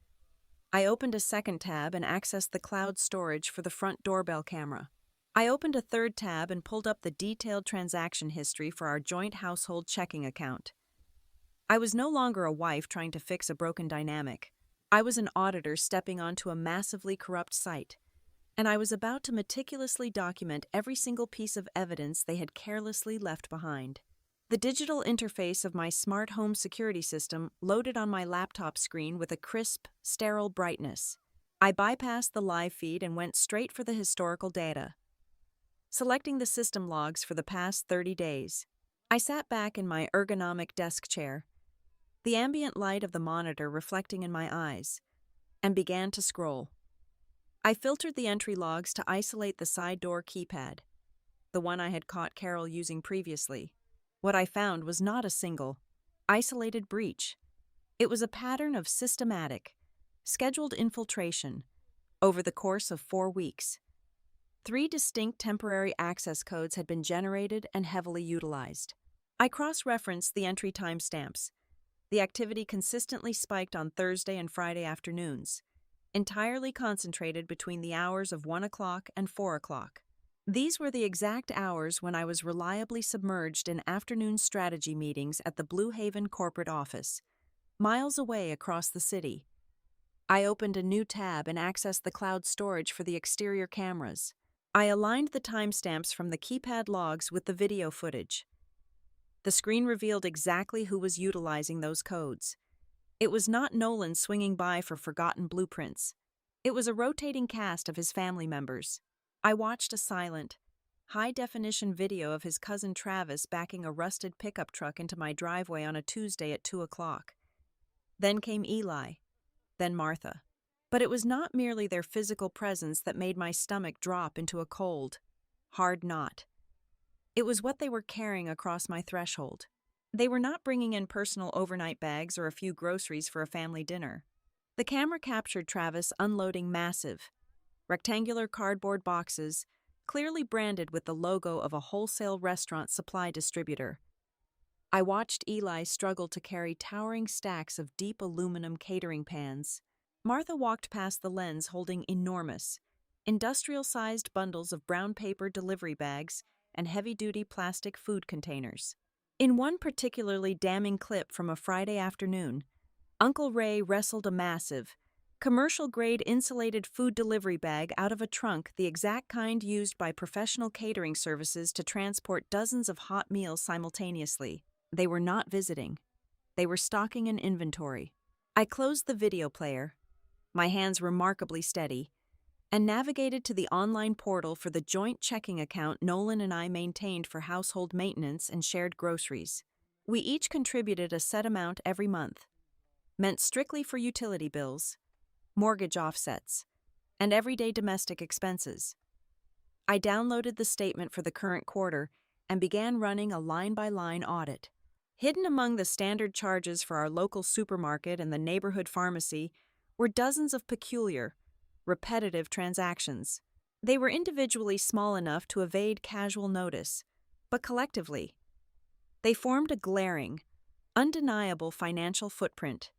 S1: I opened a second tab and accessed the cloud storage for the front doorbell camera. I opened a third tab and pulled up the detailed transaction history for our joint household checking account. I was no longer a wife trying to fix a broken dynamic. I was an auditor stepping onto a massively corrupt site, and I was about to meticulously document every single piece of evidence they had carelessly left behind. The digital interface of my smart home security system loaded on my laptop screen with a crisp, sterile brightness. I bypassed the live feed and went straight for the historical data. Selecting the system logs for the past 30 days, I sat back in my ergonomic desk chair, the ambient light of the monitor reflecting in my eyes, and began to scroll. I filtered the entry logs to isolate the side door keypad, the one I had caught Carol using previously. What I found was not a single, isolated breach. It was a pattern of systematic, scheduled infiltration over the course of 4 weeks. 3 distinct temporary access codes had been generated and heavily utilized. I cross-referenced the entry timestamps. The activity consistently spiked on Thursday and Friday afternoons, entirely concentrated between the hours of 1 o'clock and 4 o'clock. These were the exact hours when I was reliably submerged in afternoon strategy meetings at the Blue Haven corporate office, miles away across the city. I opened a new tab and accessed the cloud storage for the exterior cameras. I aligned the timestamps from the keypad logs with the video footage. The screen revealed exactly who was utilizing those codes. It was not Nolan swinging by for forgotten blueprints. It was a rotating cast of his family members. I watched a silent, high-definition video of his cousin Travis backing a rusted pickup truck into my driveway on a Tuesday at 2 o'clock. Then came Eli, then Martha. But it was not merely their physical presence that made my stomach drop into a cold, hard knot. It was what they were carrying across my threshold. They were not bringing in personal overnight bags or a few groceries for a family dinner. The camera captured Travis unloading massive, rectangular cardboard boxes, clearly branded with the logo of a wholesale restaurant supply distributor. I watched Eli struggle to carry towering stacks of deep aluminum catering pans. Martha walked past the lens holding enormous, industrial-sized bundles of brown paper delivery bags and heavy-duty plastic food containers. In one particularly damning clip from a Friday afternoon, Uncle Ray wrestled a massive, commercial-grade insulated food delivery bag out of a trunk, the exact kind used by professional catering services to transport dozens of hot meals simultaneously. They were not visiting. They were stocking an inventory. I closed the video player, my hands remarkably steady, and navigated to the online portal for the joint checking account Nolan and I maintained for household maintenance and shared groceries. We each contributed a set amount every month, meant strictly for utility bills, mortgage offsets, and everyday domestic expenses. I downloaded the statement for the current quarter and began running a line-by-line audit. Hidden among the standard charges for our local supermarket and the neighborhood pharmacy were dozens of peculiar, repetitive transactions. They were individually small enough to evade casual notice, but collectively, they formed a glaring, undeniable financial footprint.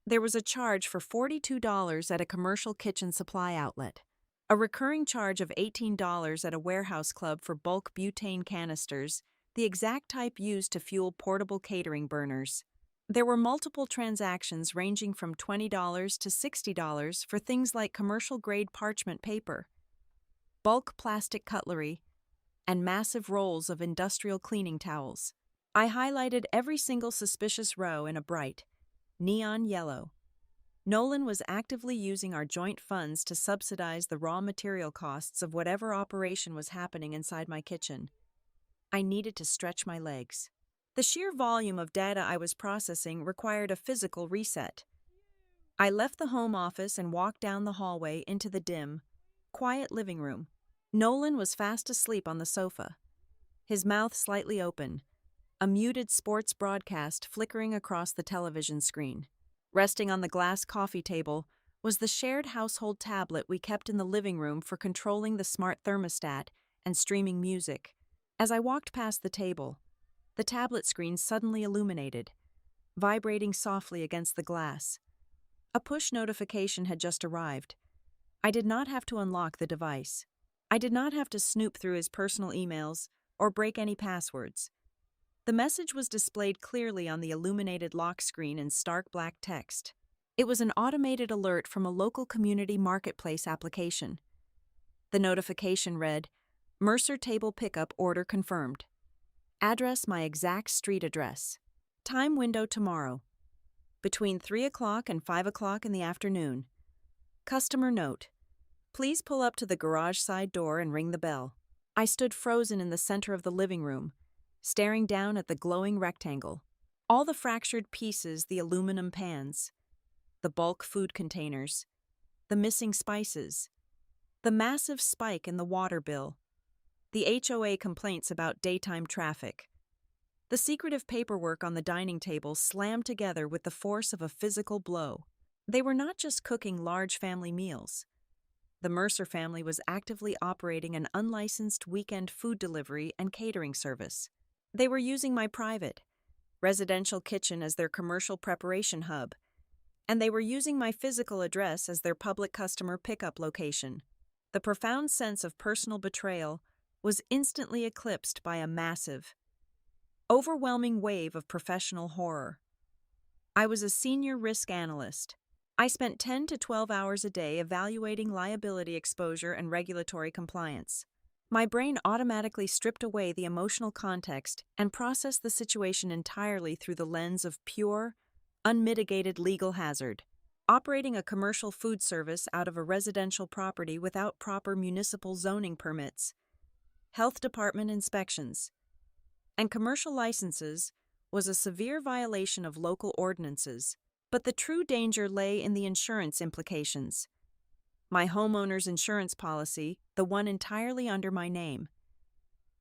S1: There was a charge for $42 at a commercial kitchen supply outlet, a recurring charge of $18 at a warehouse club for bulk butane canisters, the exact type used to fuel portable catering burners. There were multiple transactions ranging from $20 to $60 for things like commercial-grade parchment paper, bulk plastic cutlery, and massive rolls of industrial cleaning towels. I highlighted every single suspicious row in a bright, neon yellow. Nolan was actively using our joint funds to subsidize the raw material costs of whatever operation was happening inside my kitchen. I needed to stretch my legs. The sheer volume of data I was processing required a physical reset. I left the home office and walked down the hallway into the dim, quiet living room. Nolan was fast asleep on the sofa, his mouth slightly open, a muted sports broadcast flickering across the television screen. Resting on the glass coffee table was the shared household tablet we kept in the living room for controlling the smart thermostat and streaming music. As I walked past the table, the tablet screen suddenly illuminated, vibrating softly against the glass. A push notification had just arrived. I did not have to unlock the device. I did not have to snoop through his personal emails or break any passwords. The message was displayed clearly on the illuminated lock screen in stark black text. It was an automated alert from a local community marketplace application. The notification read, "Mercer Table Pickup Order Confirmed. Address my exact street address. Time window tomorrow, between 3 o'clock and 5 o'clock in the afternoon. Customer note, please pull up to the garage side door and ring the bell." I stood frozen in the center of the living room, staring down at the glowing rectangle. All the fractured pieces, the aluminum pans, the bulk food containers, the missing spices, the massive spike in the water bill, the HOA complaints about daytime traffic. The secretive paperwork on the dining table slammed together with the force of a physical blow. They were not just cooking large family meals. The Mercer family was actively operating an unlicensed weekend food delivery and catering service. They were using my private, residential kitchen as their commercial preparation hub, and they were using my physical address as their public customer pickup location. The profound sense of personal betrayal was instantly eclipsed by a massive, overwhelming wave of professional horror. I was a senior risk analyst. I spent 10 to 12 hours a day evaluating liability exposure and regulatory compliance. My brain automatically stripped away the emotional context and processed the situation entirely through the lens of pure, unmitigated legal hazard. Operating a commercial food service out of a residential property without proper municipal zoning permits, health department inspections, and commercial licenses was a severe violation of local ordinances. But the true danger lay in the insurance implications. My homeowner's insurance policy, the one entirely under my name.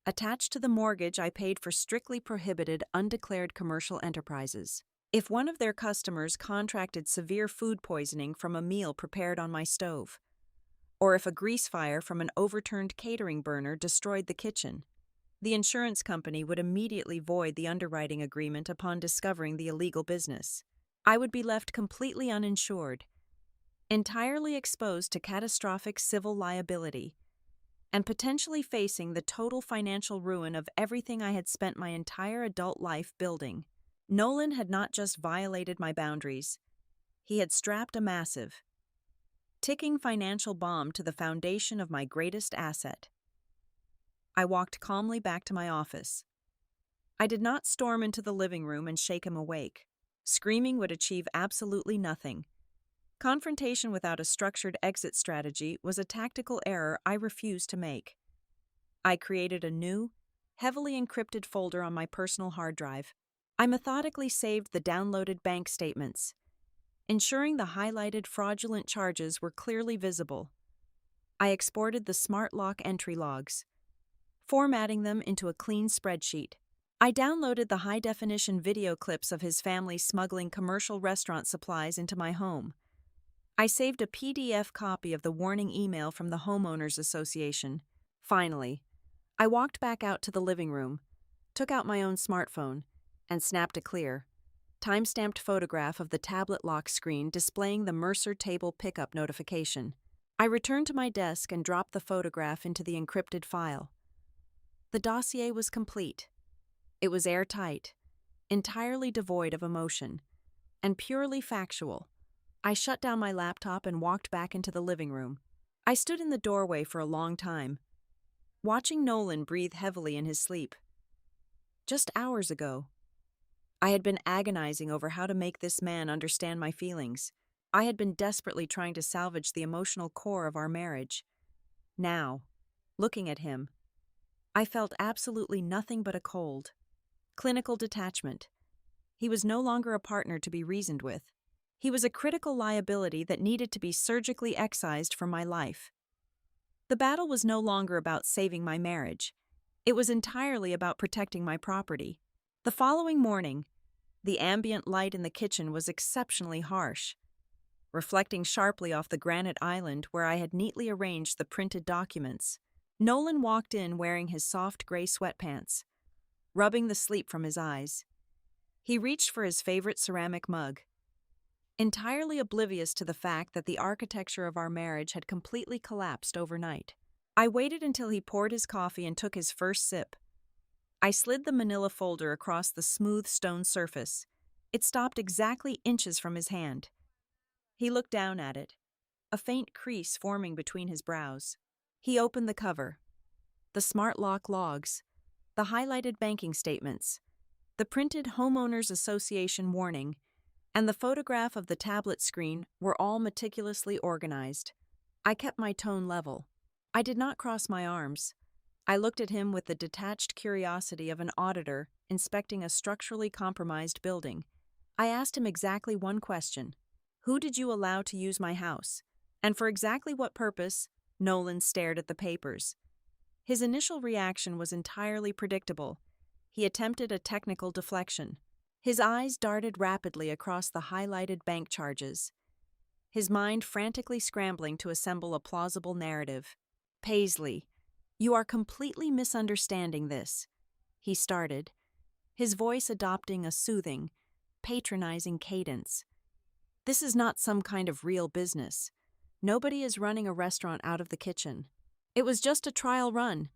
S1: Attached to the mortgage I paid for strictly prohibited undeclared commercial enterprises. If one of their customers contracted severe food poisoning from a meal prepared on my stove, or if a grease fire from an overturned catering burner destroyed the kitchen, the insurance company would immediately void the underwriting agreement upon discovering the illegal business. I would be left completely uninsured, entirely exposed to catastrophic civil liability, and potentially facing the total financial ruin of everything I had spent my entire adult life building. Nolan had not just violated my boundaries, he had strapped a massive, ticking financial bomb to the foundation of my greatest asset. I walked calmly back to my office. I did not storm into the living room and shake him awake. Screaming would achieve absolutely nothing. Confrontation without a structured exit strategy was a tactical error I refused to make. I created a new, heavily encrypted folder on my personal hard drive. I methodically saved the downloaded bank statements, ensuring the highlighted fraudulent charges were clearly visible. I exported the smart lock entry logs, formatting them into a clean spreadsheet. I downloaded the high-definition video clips of his family smuggling commercial restaurant supplies into my home. I saved a PDF copy of the warning email from the Homeowners Association. Finally, I walked back out to the living room, took out my own smartphone, and snapped a clear, time-stamped photograph of the tablet lock screen displaying the Mercer Table Pickup notification. I returned to my desk and dropped the photograph into the encrypted file. The dossier was complete. It was airtight, entirely devoid of emotion, and purely factual. I shut down my laptop and walked back into the living room. I stood in the doorway for a long time, watching Nolan breathe heavily in his sleep. Just hours ago, I had been agonizing over how to make this man understand my feelings. I had been desperately trying to salvage the emotional core of our marriage. Now, looking at him, I felt absolutely nothing but a cold, clinical detachment. He was no longer a partner to be reasoned with. He was a critical liability that needed to be surgically excised from my life. The battle was no longer about saving my marriage. It was entirely about protecting my property. The following morning, the ambient light in the kitchen was exceptionally harsh, reflecting sharply off the granite island where I had neatly arranged the printed documents. Nolan walked in wearing his soft gray sweatpants, rubbing the sleep from his eyes. He reached for his favorite ceramic mug, entirely oblivious to the fact that the architecture of our marriage had completely collapsed overnight. I waited until he poured his coffee and took his first sip. I slid the manila folder across the smooth stone surface. It stopped exactly inches from his hand. He looked down at it, a faint crease forming between his brows. He opened the cover. The smart lock logs, the highlighted banking statements, the printed Homeowners Association warning, and the photograph of the tablet screen were all meticulously organized. I kept my tone level. I did not cross my arms. I looked at him with the detached curiosity of an auditor inspecting a structurally compromised building. I asked him exactly one question. Who did you allow to use my house? And for exactly what purpose? Nolan stared at the papers. His initial reaction was entirely predictable. He attempted a technical deflection. His eyes darted rapidly across the highlighted bank charges, his mind frantically scrambling to assemble a plausible narrative. Paisley, you are completely misunderstanding this, he started, his voice adopting a soothing, patronizing cadence. This is not some kind of real business. Nobody is running a restaurant out of the kitchen. It was just a trial run.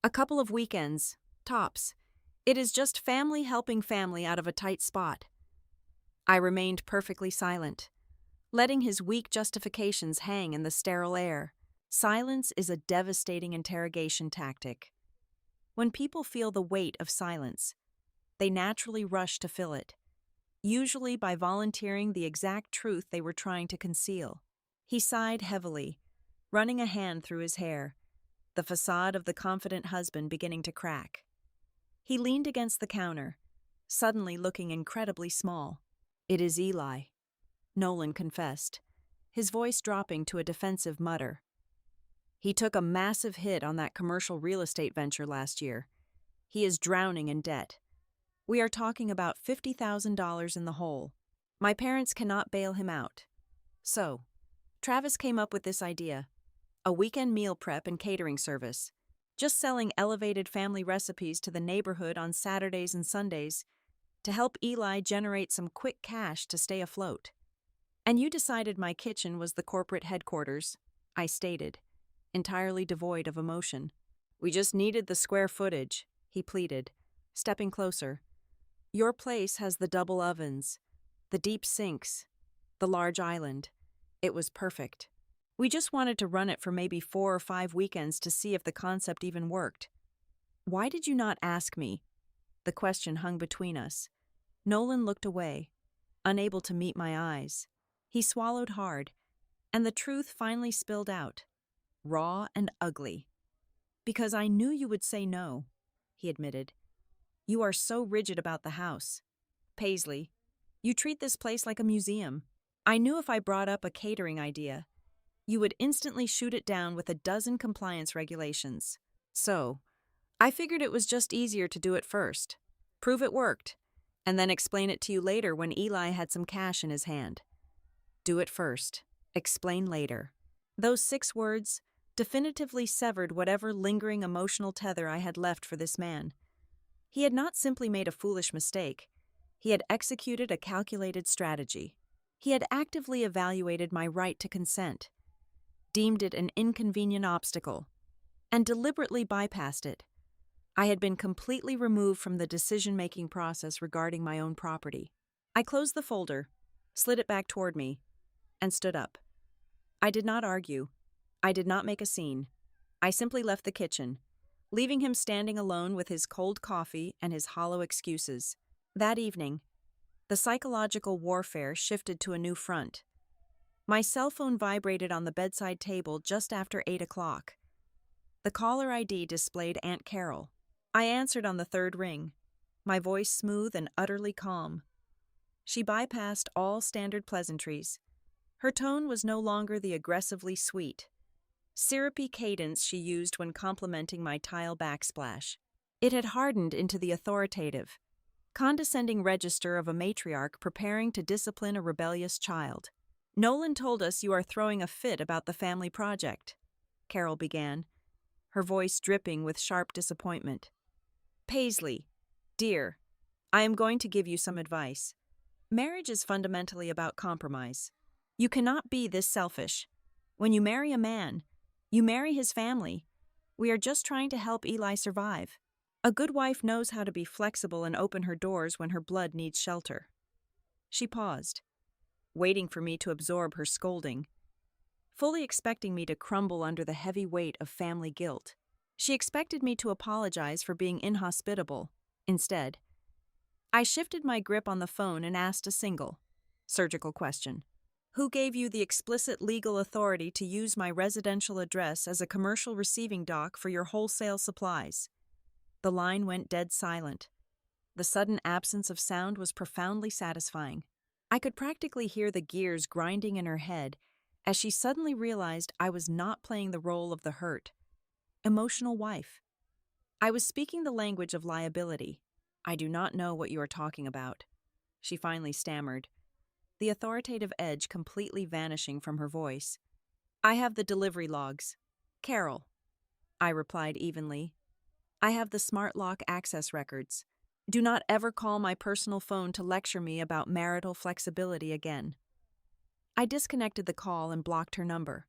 S1: A couple of weekends, tops. It is just family helping family out of a tight spot. I remained perfectly silent, letting his weak justifications hang in the sterile air. Silence is a devastating interrogation tactic. When people feel the weight of silence, they naturally rush to fill it, usually by volunteering the exact truth they were trying to conceal. He sighed heavily, running a hand through his hair, the facade of the confident husband beginning to crack. He leaned against the counter, suddenly looking incredibly small. It is Eli, Nolan confessed, his voice dropping to a defensive mutter. He took a massive hit on that commercial real estate venture last year. He is drowning in debt. We are talking about $50,000 in the hole. My parents cannot bail him out. So, Travis came up with this idea, a weekend meal prep and catering service, just selling elevated family recipes to the neighborhood on Saturdays and Sundays to help Eli generate some quick cash to stay afloat. And you decided my kitchen was the corporate headquarters, I stated, entirely devoid of emotion. We just needed the square footage, he pleaded, stepping closer. Your place has the double ovens, the deep sinks, the large island. It was perfect. We just wanted to run it for maybe 4 or 5 weekends to see if the concept even worked. Why did you not ask me? The question hung between us. Nolan looked away, unable to meet my eyes. He swallowed hard, and the truth finally spilled out, raw and ugly. Because I knew you would say no, he admitted. You are so rigid about the house. Paisley, you treat this place like a museum. I knew if I brought up a catering idea, you would instantly shoot it down with a dozen compliance regulations. So, I figured it was just easier to do it first, prove it worked, and then explain it to you later when Eli had some cash in his hand. Do it first, explain later. Those 6 words definitively severed whatever lingering emotional tether I had left for this man. He had not simply made a foolish mistake. He had executed a calculated strategy. He had actively evaluated my right to consent, deemed it an inconvenient obstacle, and deliberately bypassed it. I had been completely removed from the decision-making process regarding my own property. I closed the folder, slid it back toward me, and stood up. I did not argue. I did not make a scene. I simply left the kitchen, leaving him standing alone with his cold coffee and his hollow excuses. That evening, the psychological warfare shifted to a new front. My cell phone vibrated on the bedside table just after 8 o'clock. The caller ID displayed Aunt Carol. I answered on the 3rd ring, my voice smooth and utterly calm. She bypassed all standard pleasantries. Her tone was no longer the aggressively sweet, syrupy cadence she used when complimenting my tile backsplash. It had hardened into the authoritative, condescending register of a matriarch preparing to discipline a rebellious child. "Nolan told us you are throwing a fit about the family project," Carol began, her voice dripping with sharp disappointment. "Paisley, dear, I am going to give you some advice. Marriage is fundamentally about compromise. You cannot be this selfish. When you marry a man, you marry his family. We are just trying to help Eli survive. A good wife knows how to be flexible and open her doors when her blood needs shelter." She paused, waiting for me to absorb her scolding, fully expecting me to crumble under the heavy weight of family guilt. She expected me to apologize for being inhospitable. Instead, I shifted my grip on the phone and asked a single, surgical question. "Who gave you the explicit legal authority to use my residential address as a commercial receiving dock for your wholesale supplies?" The line went dead silent. The sudden absence of sound was profoundly satisfying. I could practically hear the gears grinding in her head as she suddenly realized I was not playing the role of the hurt, emotional wife. I was speaking the language of liability. "I do not know what you are talking about," she finally stammered, the authoritative edge completely vanishing from her voice. "I have the delivery logs." "Carol," I replied evenly, "I have the smart lock access records. Do not ever call my personal phone to lecture me about marital flexibility again." I disconnected the call and blocked her number.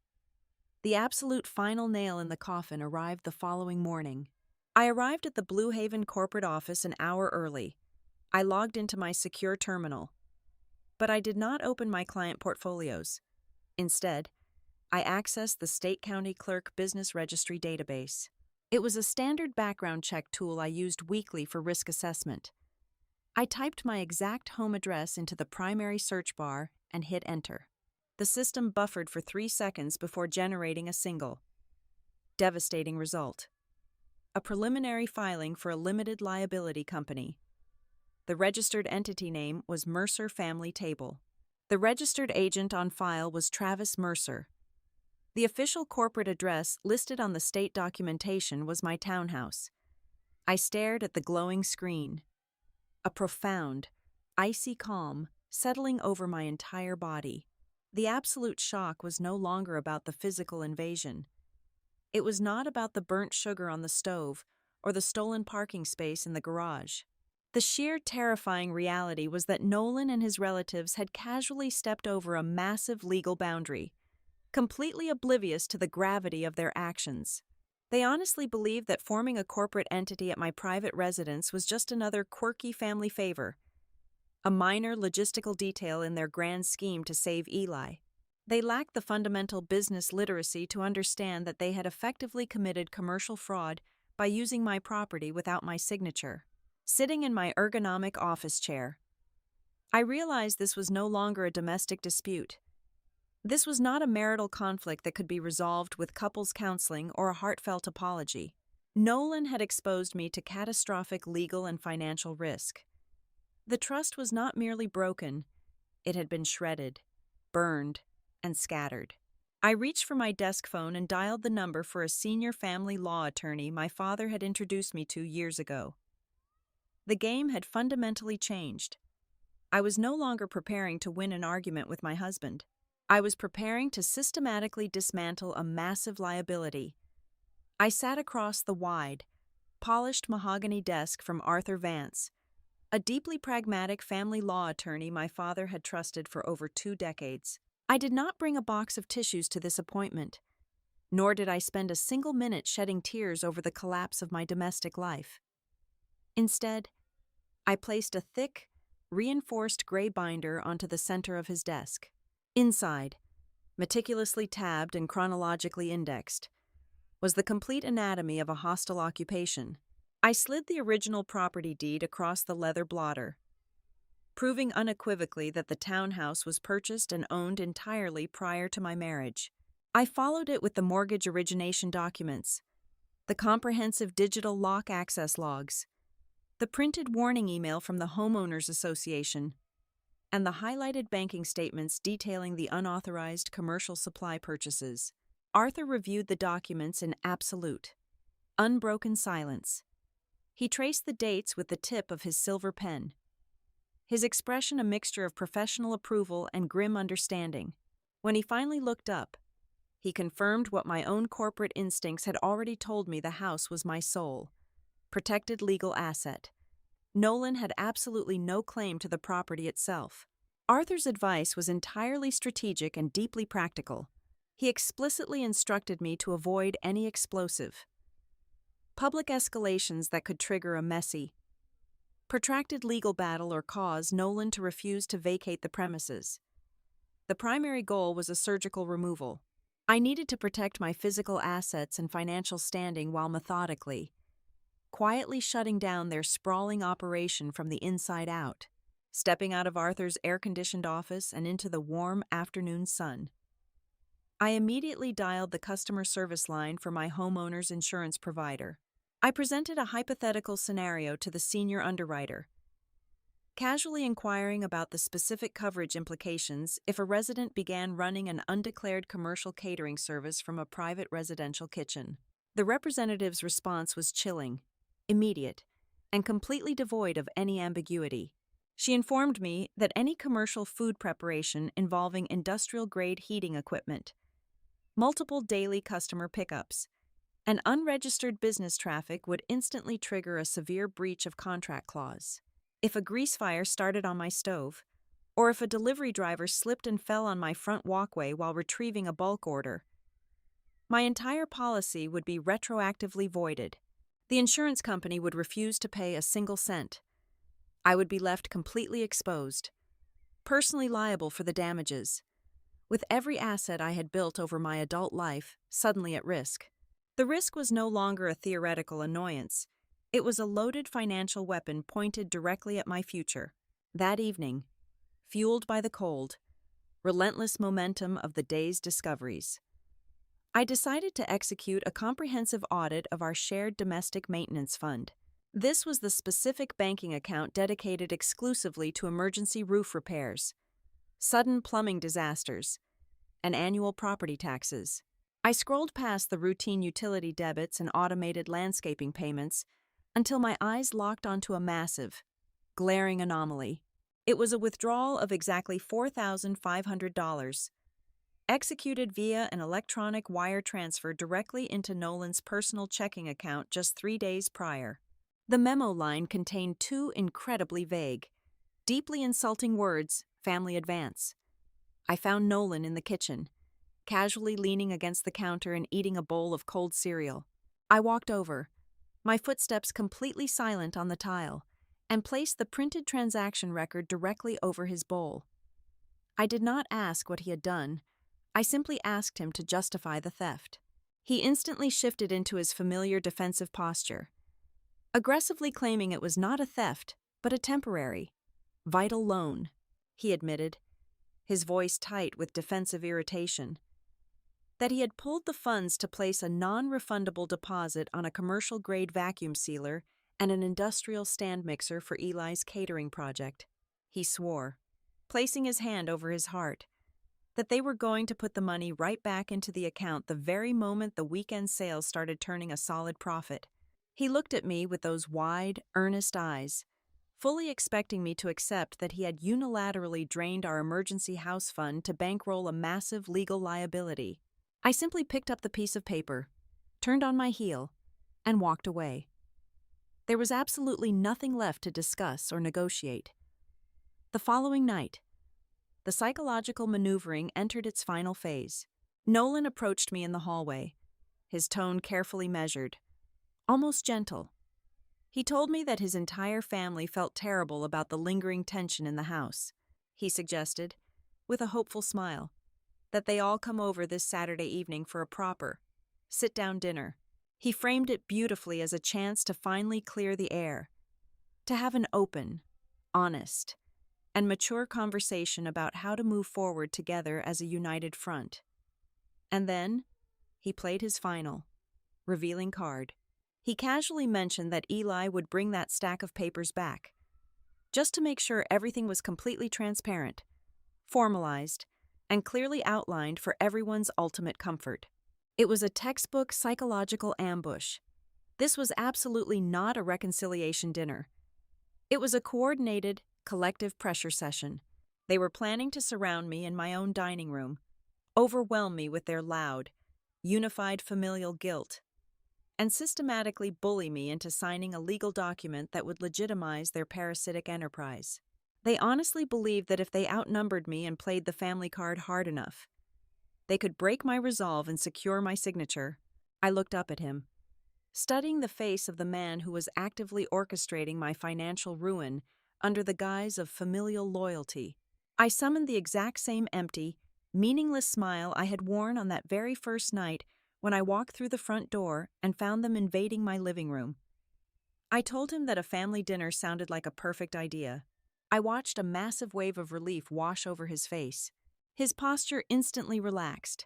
S1: The absolute final nail in the coffin arrived the following morning. I arrived at the Blue Haven corporate office an hour early. I logged into my secure terminal. But I did not open my client portfolios. Instead, I accessed the State County Clerk Business Registry database. It was a standard background check tool I used weekly for risk assessment. I typed my exact home address into the primary search bar and hit enter. The system buffered for 3 seconds before generating a single, devastating result. A preliminary filing for a limited liability company. The registered entity name was Mercer Family Table. The registered agent on file was Travis Mercer. The official corporate address listed on the state documentation was my townhouse. I stared at the glowing screen. A profound, icy calm settling over my entire body. The absolute shock was no longer about the physical invasion. It was not about the burnt sugar on the stove or the stolen parking space in the garage. The sheer terrifying reality was that Nolan and his relatives had casually stepped over a massive legal boundary, completely oblivious to the gravity of their actions. They honestly believed that forming a corporate entity at my private residence was just another quirky family favor, a minor logistical detail in their grand scheme to save Eli. They lacked the fundamental business literacy to understand that they had effectively committed commercial fraud by using my property without my signature. Sitting in my ergonomic office chair, I realized this was no longer a domestic dispute. This was not a marital conflict that could be resolved with couples counseling or a heartfelt apology. Nolan had exposed me to catastrophic legal and financial risk. The trust was not merely broken, it had been shredded, burned, and scattered. I reached for my desk phone and dialed the number for a senior family law attorney my father had introduced me to years ago. The game had fundamentally changed. I was no longer preparing to win an argument with my husband. I was preparing to systematically dismantle a massive liability. I sat across the wide, polished mahogany desk from Arthur Vance, a deeply pragmatic family law attorney my father had trusted for over 2 decades. I did not bring a box of tissues to this appointment, nor did I spend a single minute shedding tears over the collapse of my domestic life. Instead, I placed a thick, reinforced gray binder onto the center of his desk. Inside, meticulously tabbed and chronologically indexed, was the complete anatomy of a hostile occupation. I slid the original property deed across the leather blotter, proving unequivocally that the townhouse was purchased and owned entirely prior to my marriage. I followed it with the mortgage origination documents, the comprehensive digital lock access logs, the printed warning email from the Homeowners Association, and the highlighted banking statements detailing the unauthorized commercial supply purchases. Arthur reviewed the documents in absolute, unbroken silence. He traced the dates with the tip of his silver pen, his expression a mixture of professional approval and grim understanding. When he finally looked up, he confirmed what my own corporate instincts had already told me: the house was my sole, protected legal asset. Nolan had absolutely no claim to the property itself. Arthur's advice was entirely strategic and deeply practical. He explicitly instructed me to avoid any explosive, public escalations that could trigger a messy, protracted legal battle or cause Nolan to refuse to vacate the premises. The primary goal was a surgical removal. I needed to protect my physical assets and financial standing while methodically, quietly shutting down their sprawling operation from the inside out. Stepping out of Arthur's air-conditioned office and into the warm afternoon sun, I immediately dialed the customer service line for my homeowner's insurance provider. I presented a hypothetical scenario to the senior underwriter, casually inquiring about the specific coverage implications if a resident began running an undeclared commercial catering service from a private residential kitchen. The representative's response was chilling, immediate, and completely devoid of any ambiguity. She informed me that any commercial food preparation involving industrial-grade heating equipment, multiple daily customer pickups, and unregistered business traffic would instantly trigger a severe breach of contract clause. If a grease fire started on my stove, or if a delivery driver slipped and fell on my front walkway while retrieving a bulk order, my entire policy would be retroactively voided. The insurance company would refuse to pay a single cent. I would be left completely exposed, personally liable for the damages, with every asset I had built over my adult life suddenly at risk. The risk was no longer a theoretical annoyance. It was a loaded financial weapon pointed directly at my future. That evening, fueled by the cold, relentless momentum of the day's discoveries, I decided to execute a comprehensive audit of our shared domestic maintenance fund. This was the specific banking account dedicated exclusively to emergency roof repairs, sudden plumbing disasters, and annual property taxes. I scrolled past the routine utility debits and automated landscaping payments until my eyes locked onto a massive, glaring anomaly. It was a withdrawal of exactly $4,500, executed via an electronic wire transfer directly into Nolan's personal checking account just 3 days prior. The memo line contained two incredibly vague, deeply insulting words: family advance. I found Nolan in the kitchen, casually leaning against the counter and eating a bowl of cold cereal. I walked over, my footsteps completely silent on the tile, and placed the printed transaction record directly over his bowl. I did not ask what he had done. I simply asked him to justify the theft. He instantly shifted into his familiar defensive posture, aggressively claiming it was not a theft, but a temporary, vital loan. He admitted, his voice tight with defensive irritation, that he had pulled the funds to place a non-refundable deposit on a commercial-grade vacuum sealer and an industrial stand mixer for Eli's catering project. He swore, placing his hand over his heart, that they were going to put the money right back into the account the very moment the weekend sales started turning a solid profit. He looked at me with those wide, earnest eyes, fully expecting me to accept that he had unilaterally drained our emergency house fund to bankroll a massive legal liability. I simply picked up the piece of paper, turned on my heel, and walked away. There was absolutely nothing left to discuss or negotiate. The following night, the psychological maneuvering entered its final phase. Nolan approached me in the hallway, his tone carefully measured, almost gentle. He told me that his entire family felt terrible about the lingering tension in the house. He suggested, with a hopeful smile, that they all come over this Saturday evening for a proper, sit-down dinner. He framed it beautifully as a chance to finally clear the air, to have an open, honest, and mature conversation about how to move forward together as a united front. And then, he played his final, revealing card. He casually mentioned that Eli would bring that stack of papers back, just to make sure everything was completely transparent, formalized, and clearly outlined for everyone's ultimate comfort. It was a textbook psychological ambush, This was absolutely not a reconciliation dinner. It was a coordinated, collective pressure session. They were planning to surround me in my own dining room, overwhelm me with their loud, unified familial guilt, and systematically bully me into signing a legal document that would legitimize their parasitic enterprise. They honestly believed that if they outnumbered me and played the family card hard enough, they could break my resolve and secure my signature. I looked up at him, studying the face of the man who was actively orchestrating my financial ruin under the guise of familial loyalty. I summoned the exact same empty, meaningless smile I had worn on that very first night when I walked through the front door and found them invading my living room. I told him that a family dinner sounded like a perfect idea. I watched a massive wave of relief wash over his face. His posture instantly relaxed,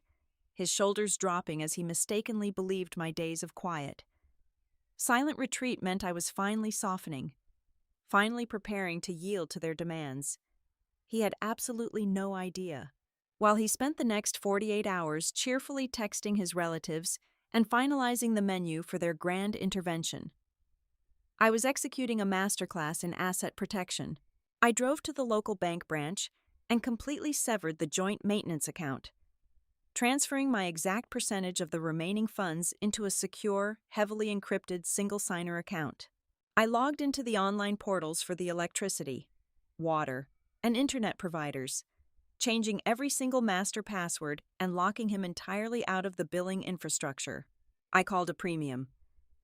S1: his shoulders dropping as he mistakenly believed my days of quiet. Silent retreat meant I was finally softening, finally preparing to yield to their demands. He had absolutely no idea. While he spent the next 48 hours cheerfully texting his relatives and finalizing the menu for their grand intervention, I was executing a masterclass in asset protection. I drove to the local bank branch and completely severed the joint maintenance account, transferring my exact percentage of the remaining funds into a secure, heavily encrypted single-signer account. I logged into the online portals for the electricity, water, and internet providers, changing every single master password and locking him entirely out of the billing infrastructure. I called a premium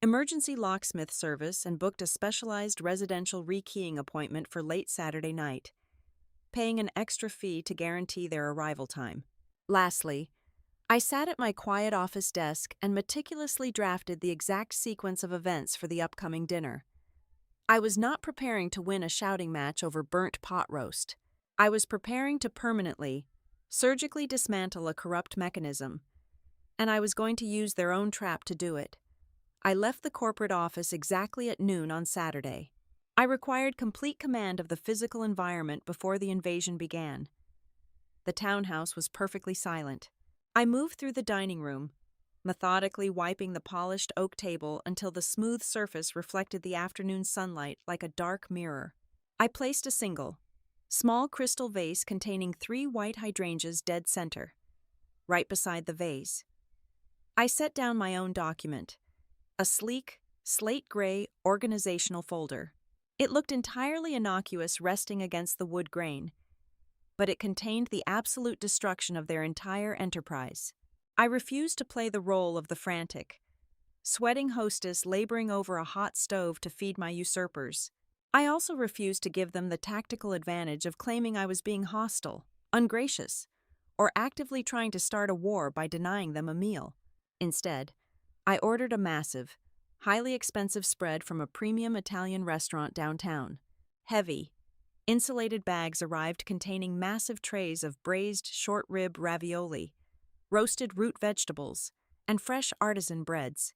S1: emergency locksmith service and booked a specialized residential rekeying appointment for late Saturday night, paying an extra fee to guarantee their arrival time. Lastly, I sat at my quiet office desk and meticulously drafted the exact sequence of events for the upcoming dinner. I was not preparing to win a shouting match over burnt pot roast. I was preparing to permanently, surgically dismantle a corrupt mechanism, and I was going to use their own trap to do it. I left the corporate office exactly at noon on Saturday. I required complete command of the physical environment before the invasion began. The townhouse was perfectly silent. I moved through the dining room, methodically wiping the polished oak table until the smooth surface reflected the afternoon sunlight like a dark mirror. I placed a single, small crystal vase containing 3 white hydrangeas dead center, right beside the vase. I set down my own document, a sleek, slate-gray organizational folder. It looked entirely innocuous resting against the wood grain, but it contained the absolute destruction of their entire enterprise. I refused to play the role of the frantic, sweating hostess laboring over a hot stove to feed my usurpers. I also refused to give them the tactical advantage of claiming I was being hostile, ungracious, or actively trying to start a war by denying them a meal. Instead, I ordered a massive, highly expensive spread from a premium Italian restaurant downtown. Heavy, insulated bags arrived containing massive trays of braised short-rib ravioli, roasted root vegetables, and fresh artisan breads.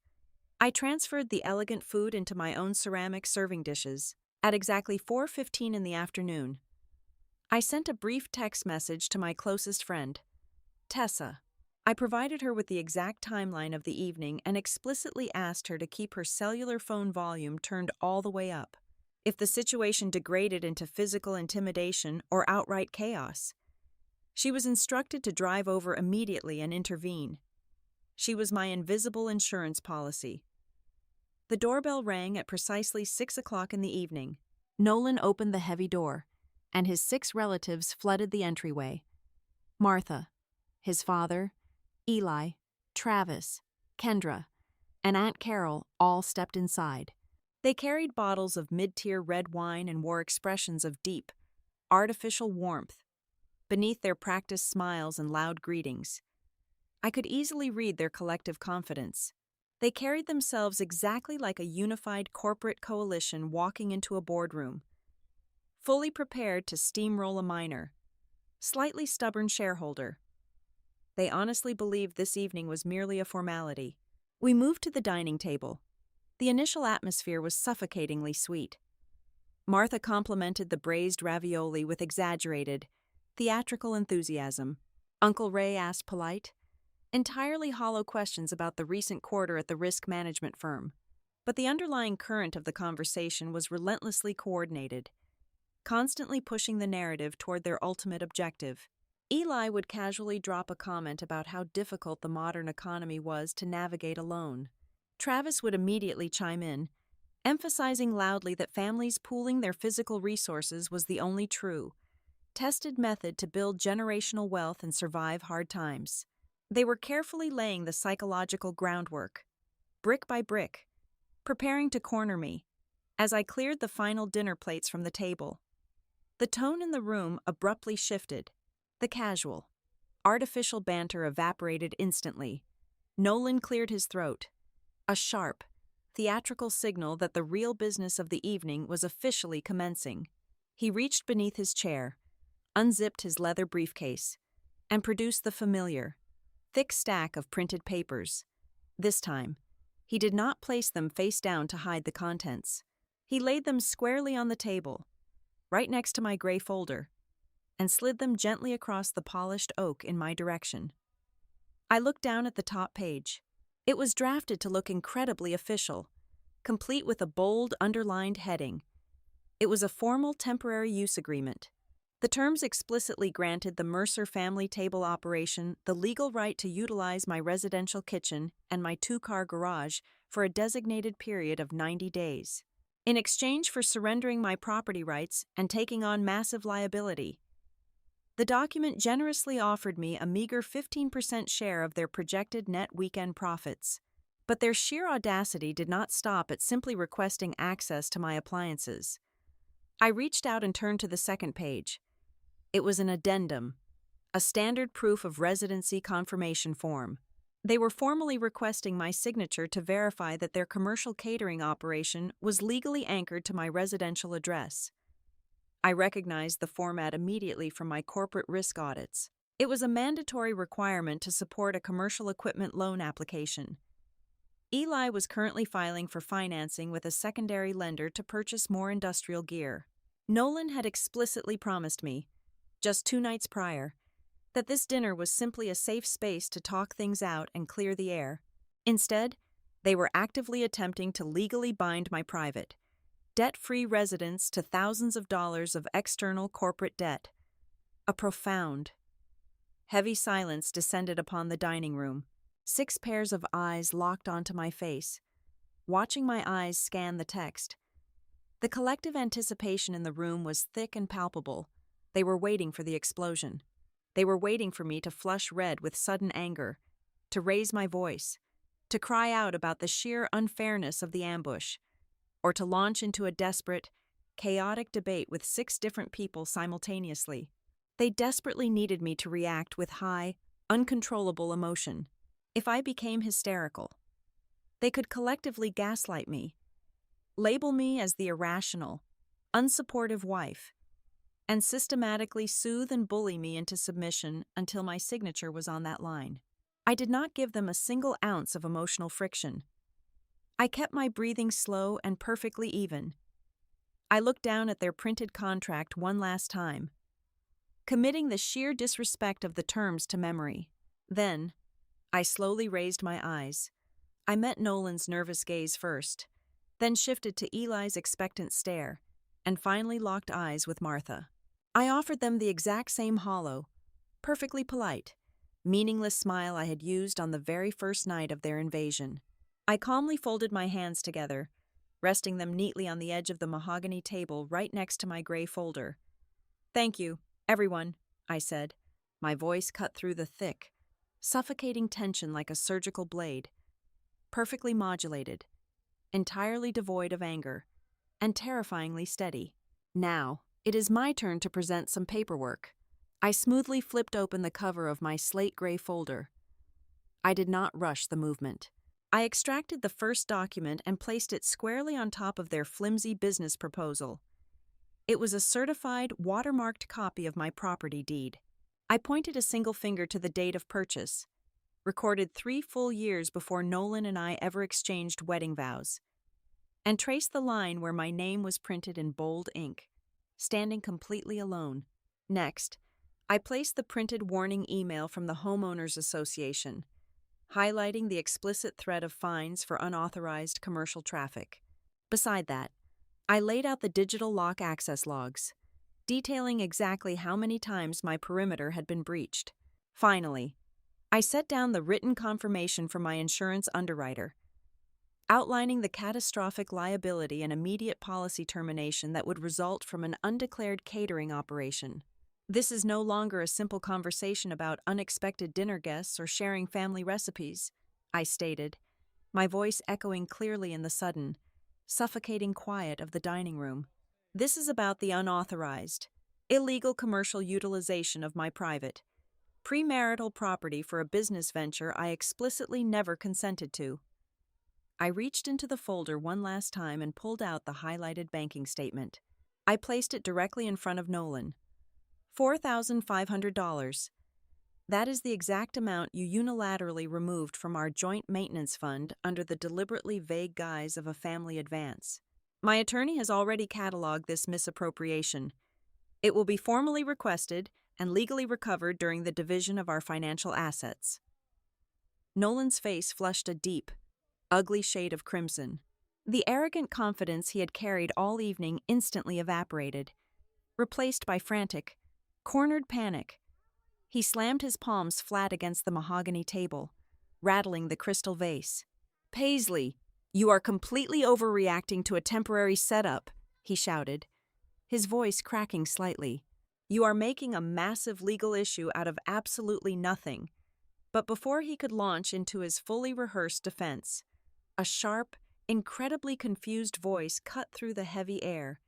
S1: I transferred the elegant food into my own ceramic serving dishes. At exactly 4:15 in the afternoon, I sent a brief text message to my closest friend, Tessa. I provided her with the exact timeline of the evening and explicitly asked her to keep her cellular phone volume turned all the way up. If the situation degraded into physical intimidation or outright chaos, she was instructed to drive over immediately and intervene. She was my invisible insurance policy. The doorbell rang at precisely 6 o'clock in the evening. Nolan opened the heavy door, and his 6 relatives flooded the entryway. Martha, his father, Eli, Travis, Kendra, and Aunt Carol all stepped inside. They carried bottles of mid-tier red wine and wore expressions of deep, artificial warmth beneath their practiced smiles and loud greetings. I could easily read their collective confidence. They carried themselves exactly like a unified corporate coalition walking into a boardroom, fully prepared to steamroll a minor, slightly stubborn shareholder. They honestly believed this evening was merely a formality. We moved to the dining table. The initial atmosphere was suffocatingly sweet. Martha complimented the braised ravioli with exaggerated, theatrical enthusiasm. Uncle Ray asked polite, entirely hollow questions about the recent quarter at the risk management firm. But the underlying current of the conversation was relentlessly coordinated, constantly pushing the narrative toward their ultimate objective. Eli would casually drop a comment about how difficult the modern economy was to navigate alone. Travis would immediately chime in, emphasizing loudly that families pooling their physical resources was the only true, tested method to build generational wealth and survive hard times. They were carefully laying the psychological groundwork, brick by brick, preparing to corner me. As I cleared the final dinner plates from the table, the tone in the room abruptly shifted. The casual, artificial banter evaporated instantly. Nolan cleared his throat, a sharp, theatrical signal that the real business of the evening was officially commencing. He reached beneath his chair, unzipped his leather briefcase, and produced the familiar, thick stack of printed papers. This time, he did not place them face down to hide the contents. He laid them squarely on the table, right next to my gray folder, and slid them gently across the polished oak in my direction. I looked down at the top page. It was drafted to look incredibly official, complete with a bold, underlined heading. It was a formal temporary use agreement. The terms explicitly granted the Mercer family table operation the legal right to utilize my residential kitchen and my two-car garage for a designated period of 90 days. In exchange for surrendering my property rights and taking on massive liability, the document generously offered me a meager 15% share of their projected net weekend profits. But their sheer audacity did not stop at simply requesting access to my appliances. I reached out and turned to the second page. It was an addendum, a standard proof of residency confirmation form. They were formally requesting my signature to verify that their commercial catering operation was legally anchored to my residential address. I recognized the format immediately from my corporate risk audits. It was a mandatory requirement to support a commercial equipment loan application. Eli was currently filing for financing with a secondary lender to purchase more industrial gear. Nolan had explicitly promised me, just 2 nights prior, that this dinner was simply a safe space to talk things out and clear the air. Instead, they were actively attempting to legally bind my private, debt-free residence to thousands of dollars of external corporate debt. A profound, heavy silence descended upon the dining room. 6 pairs of eyes locked onto my face, watching my eyes scan the text. The collective anticipation in the room was thick and palpable. They were waiting for the explosion. They were waiting for me to flush red with sudden anger, to raise my voice, to cry out about the sheer unfairness of the ambush, or to launch into a desperate, chaotic debate with 6 different people simultaneously. They desperately needed me to react with high, uncontrollable emotion. If I became hysterical, they could collectively gaslight me, label me as the irrational, unsupportive wife, and systematically soothe and bully me into submission until my signature was on that line. I did not give them a single ounce of emotional friction. I kept my breathing slow and perfectly even. I looked down at their printed contract one last time, committing the sheer disrespect of the terms to memory. Then, I slowly raised my eyes. I met Nolan's nervous gaze first, then shifted to Eli's expectant stare, and finally locked eyes with Martha. I offered them the exact same hollow, perfectly polite, meaningless smile I had used on the very first night of their invasion. I calmly folded my hands together, resting them neatly on the edge of the mahogany table right next to my gray folder. "Thank you, everyone," I said, my voice cut through the thick, suffocating tension like a surgical blade, perfectly modulated, entirely devoid of anger, and terrifyingly steady. Now, it is my turn to present some paperwork. I smoothly flipped open the cover of my slate gray folder. I did not rush the movement. I extracted the first document and placed it squarely on top of their flimsy business proposal. It was a certified, watermarked copy of my property deed. I pointed a single finger to the date of purchase, recorded 3 full years before Nolan and I ever exchanged wedding vows, and traced the line where my name was printed in bold ink, standing completely alone. Next, I placed the printed warning email from the Homeowners Association, highlighting the explicit threat of fines for unauthorized commercial traffic. Beside that, I laid out the digital lock access logs, detailing exactly how many times my perimeter had been breached. Finally, I set down the written confirmation from my insurance underwriter, outlining the catastrophic liability and immediate policy termination that would result from an undeclared catering operation. This is no longer a simple conversation about unexpected dinner guests or sharing family recipes, I stated, my voice echoing clearly in the sudden, suffocating quiet of the dining room. This is about the unauthorized, illegal commercial utilization of my private, premarital property for a business venture I explicitly never consented to. I reached into the folder one last time and pulled out the highlighted banking statement. I placed it directly in front of Nolan. $4,500. That is the exact amount you unilaterally removed from our joint maintenance fund under the deliberately vague guise of a family advance. My attorney has already cataloged this misappropriation. It will be formally requested and legally recovered during the division of our financial assets. Nolan's face flushed a deep, ugly shade of crimson. The arrogant confidence he had carried all evening instantly evaporated, replaced by frantic, cornered panic. He slammed his palms flat against the mahogany table, rattling the crystal vase. "Paisley, you are completely overreacting to a temporary setup," he shouted, his voice cracking slightly. "You are making a massive legal issue out of absolutely nothing." But before he could launch into his fully rehearsed defense, a sharp, incredibly confused voice cut through the heavy air.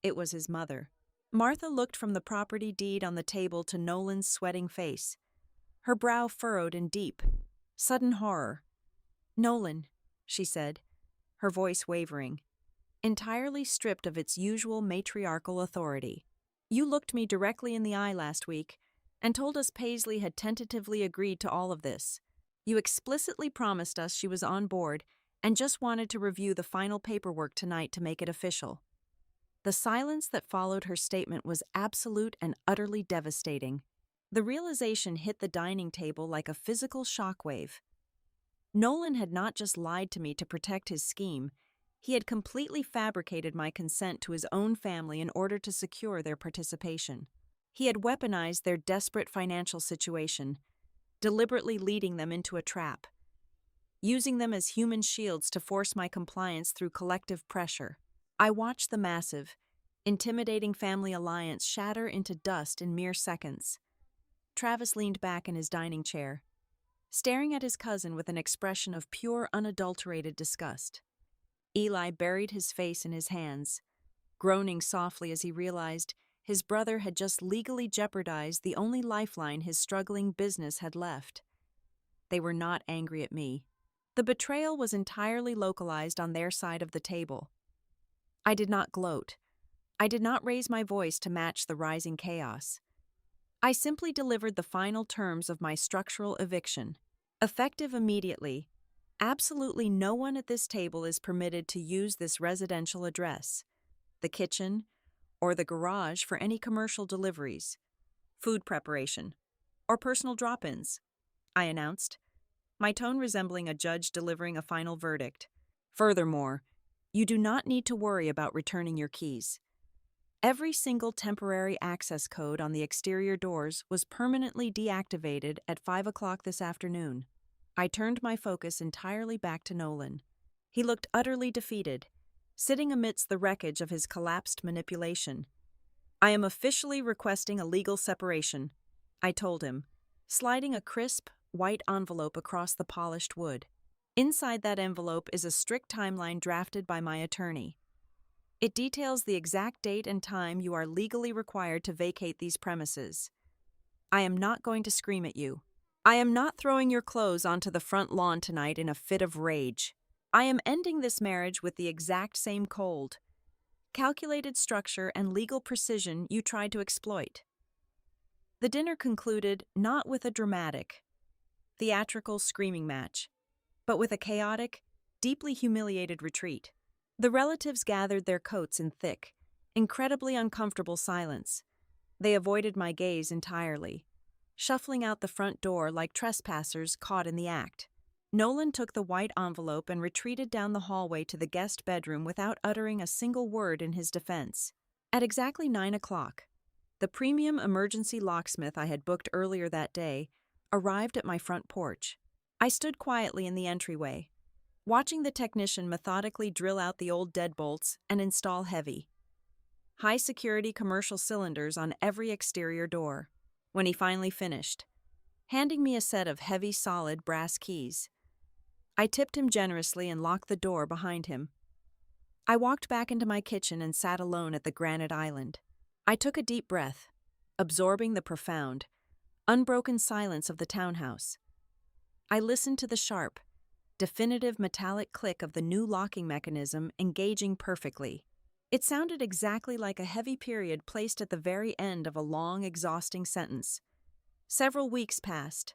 S1: It was his mother. Martha looked from the property deed on the table to Nolan's sweating face, her brow furrowed in deep, sudden horror. "Nolan," she said, her voice wavering, entirely stripped of its usual matriarchal authority. "You looked me directly in the eye last week and told us Paisley had tentatively agreed to all of this. You explicitly promised us she was on board and just wanted to review the final paperwork tonight to make it official." The silence that followed her statement was absolute and utterly devastating. The realization hit the dining table like a physical shockwave. Nolan had not just lied to me to protect his scheme, he had completely fabricated my consent to his own family in order to secure their participation. He had weaponized their desperate financial situation, deliberately leading them into a trap, using them as human shields to force my compliance through collective pressure. I watched the massive, intimidating family alliance shatter into dust in mere seconds. Travis leaned back in his dining chair, staring at his cousin with an expression of pure, unadulterated disgust. Eli buried his face in his hands, groaning softly as he realized his brother had just legally jeopardized the only lifeline his struggling business had left. They were not angry at me. The betrayal was entirely localized on their side of the table. I did not gloat. I did not raise my voice to match the rising chaos. I simply delivered the final terms of my structural eviction. Effective immediately, absolutely no one at this table is permitted to use this residential address, the kitchen, or the garage for any commercial deliveries, food preparation, or personal drop-ins, I announced, my tone resembling a judge delivering a final verdict. Furthermore, you do not need to worry about returning your keys. Every single temporary access code on the exterior doors was permanently deactivated at 5 o'clock this afternoon. I turned my focus entirely back to Nolan. He looked utterly defeated, sitting amidst the wreckage of his collapsed manipulation. "I am officially requesting a legal separation," I told him, sliding a crisp, white envelope across the polished wood. Inside that envelope is a strict timeline drafted by my attorney. It details the exact date and time you are legally required to vacate these premises. I am not going to scream at you. I am not throwing your clothes onto the front lawn tonight in a fit of rage. I am ending this marriage with the exact same cold, calculated structure and legal precision you tried to exploit. The dinner concluded not with a dramatic, theatrical screaming match, but with a chaotic, deeply humiliated retreat. The relatives gathered their coats in thick, incredibly uncomfortable silence. They avoided my gaze entirely, shuffling out the front door like trespassers caught in the act. Nolan took the white envelope and retreated down the hallway to the guest bedroom without uttering a single word in his defense. At exactly 9 o'clock, the premium emergency locksmith I had booked earlier that day arrived at my front porch. I stood quietly in the entryway, watching the technician methodically drill out the old deadbolts and install heavy, high-security commercial cylinders on every exterior door. When he finally finished, handing me a set of heavy, solid brass keys, I tipped him generously and locked the door behind him. I walked back into my kitchen and sat alone at the granite island. I took a deep breath, absorbing the profound, unbroken silence of the townhouse. I listened to the sharp, definitive metallic click of the new locking mechanism engaging perfectly. It sounded exactly like a heavy period placed at the very end of a long, exhausting sentence. Several weeks passed.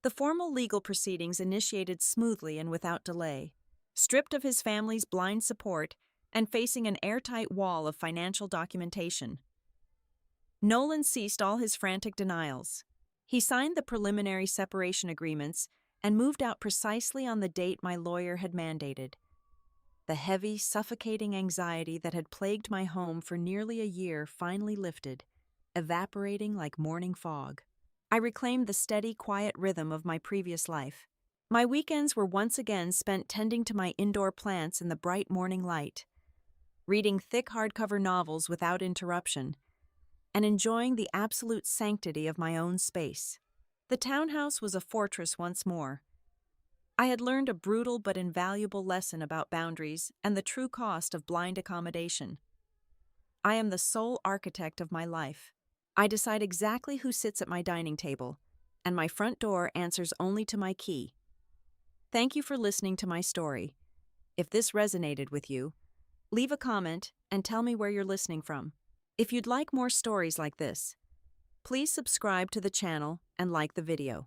S1: The formal legal proceedings initiated smoothly and without delay. Stripped of his family's blind support and facing an airtight wall of financial documentation, Nolan ceased all his frantic denials. He signed the preliminary separation agreements and moved out precisely on the date my lawyer had mandated. The heavy, suffocating anxiety that had plagued my home for nearly a year finally lifted, evaporating like morning fog. I reclaimed the steady, quiet rhythm of my previous life. My weekends were once again spent tending to my indoor plants in the bright morning light, reading thick hardcover novels without interruption, and enjoying the absolute sanctity of my own space. The townhouse was a fortress once more. I had learned a brutal but invaluable lesson about boundaries and the true cost of blind accommodation. I am the sole architect of my life. I decide exactly who sits at my dining table, and my front door answers only to my key. Thank you for listening to my story. If this resonated with you, leave a comment and tell me where you're listening from. If you'd like more stories like this, please subscribe to the channel and like the video.